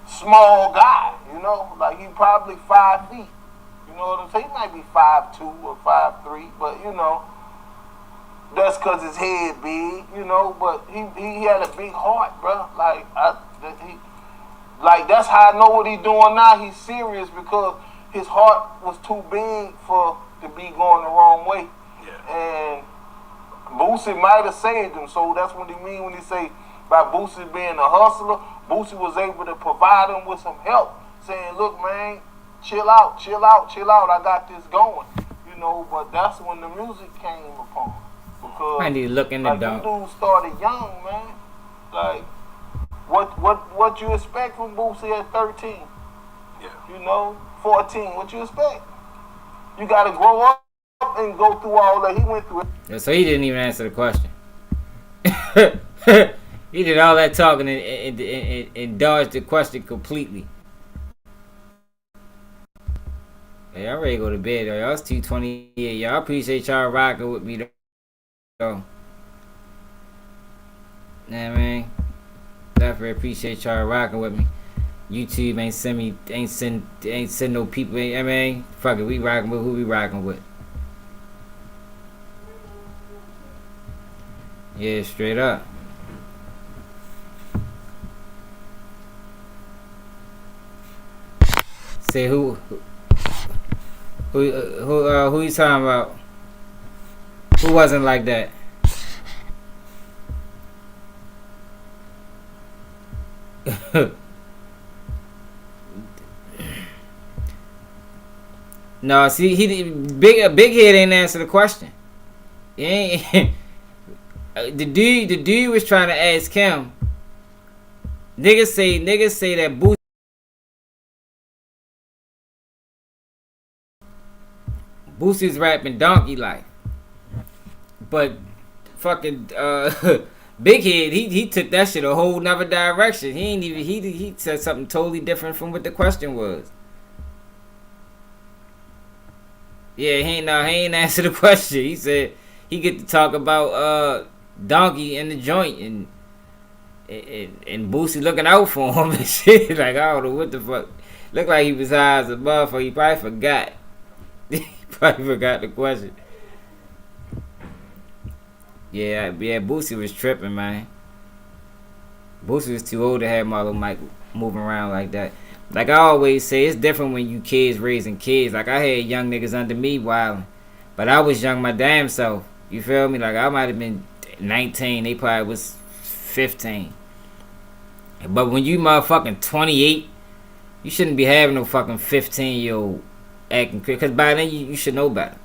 small guy, you know, like he probably 5 feet. You know what I'm saying? He might be 5'2" or 5'3", but you know, that's cause his head big, you know. But he had a big heart, bro. Like that's how I know what he's doing now. He's serious because his heart was too big to be going the wrong way. Yeah. And Boosie might have saved him, so that's what he mean when he say by Boosie being a hustler. Boosie was able to provide him with some help, saying, "Look, man, chill out. I got this going." You know, but that's when the music came upon. Because I need to look in the like, dark. Dude started young, man. Like, what you expect from Boosie at 13? Yeah. You know, 14. What you expect? You got to grow up and go through all that. He went through it. Yeah, so he didn't even answer the question. He did all that talking and dodged the question completely. Hey, I'm ready to go to bed, though. Y'all, it's 2:28. Y'all, appreciate y'all rocking with me, though. Yeah, man. Definitely appreciate y'all rocking with me. YouTube ain't send no people. I mean, fuck it, we rocking with who we rocking with. Yeah, straight up. Say who you talking about? Who wasn't like that? No, see, Big Head ain't answer the question. He ain't. The dude was trying to ask him. Niggas say that Boosie's rapping donkey like, but fucking Big Head he took that shit a whole nother direction. He said something totally different from what the question was. Yeah, he ain't answer the question. He said he get to talk about donkey in the joint and Boosie looking out for him and shit. Like, I don't know what the fuck. Looked like he was high as a motherfucker. He probably forgot. He probably forgot the question. Yeah, Boosie was tripping, man. Boosie was too old to have Marlo Mike moving around like that. Like I always say, it's different when you kids raising kids. Like I had young niggas under me wilding, but I was young my damn self. You feel me? Like I might have been 19, they probably was 15. But when you motherfucking 28, you shouldn't be having no fucking 15-year-old acting crazy. Because by then you should know better.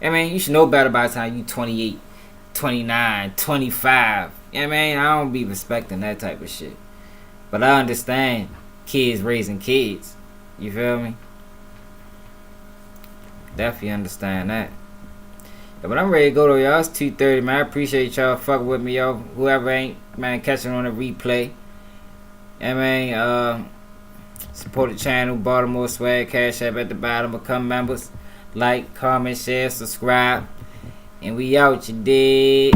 I mean, you should know better by the time you 28, 29, 25. You know what I mean? I don't be respecting that type of shit. But I understand kids raising kids. You feel me? Definitely understand that. Yeah, but I'm ready to go to y'all. It's 2:30, man. I appreciate y'all fucking with me, y'all. Whoever ain't, man, catching on the replay. I mean, support the channel, Baltimore Swag, Cash App at the bottom. Become members. Like, comment, share, subscribe. And we out, you dig?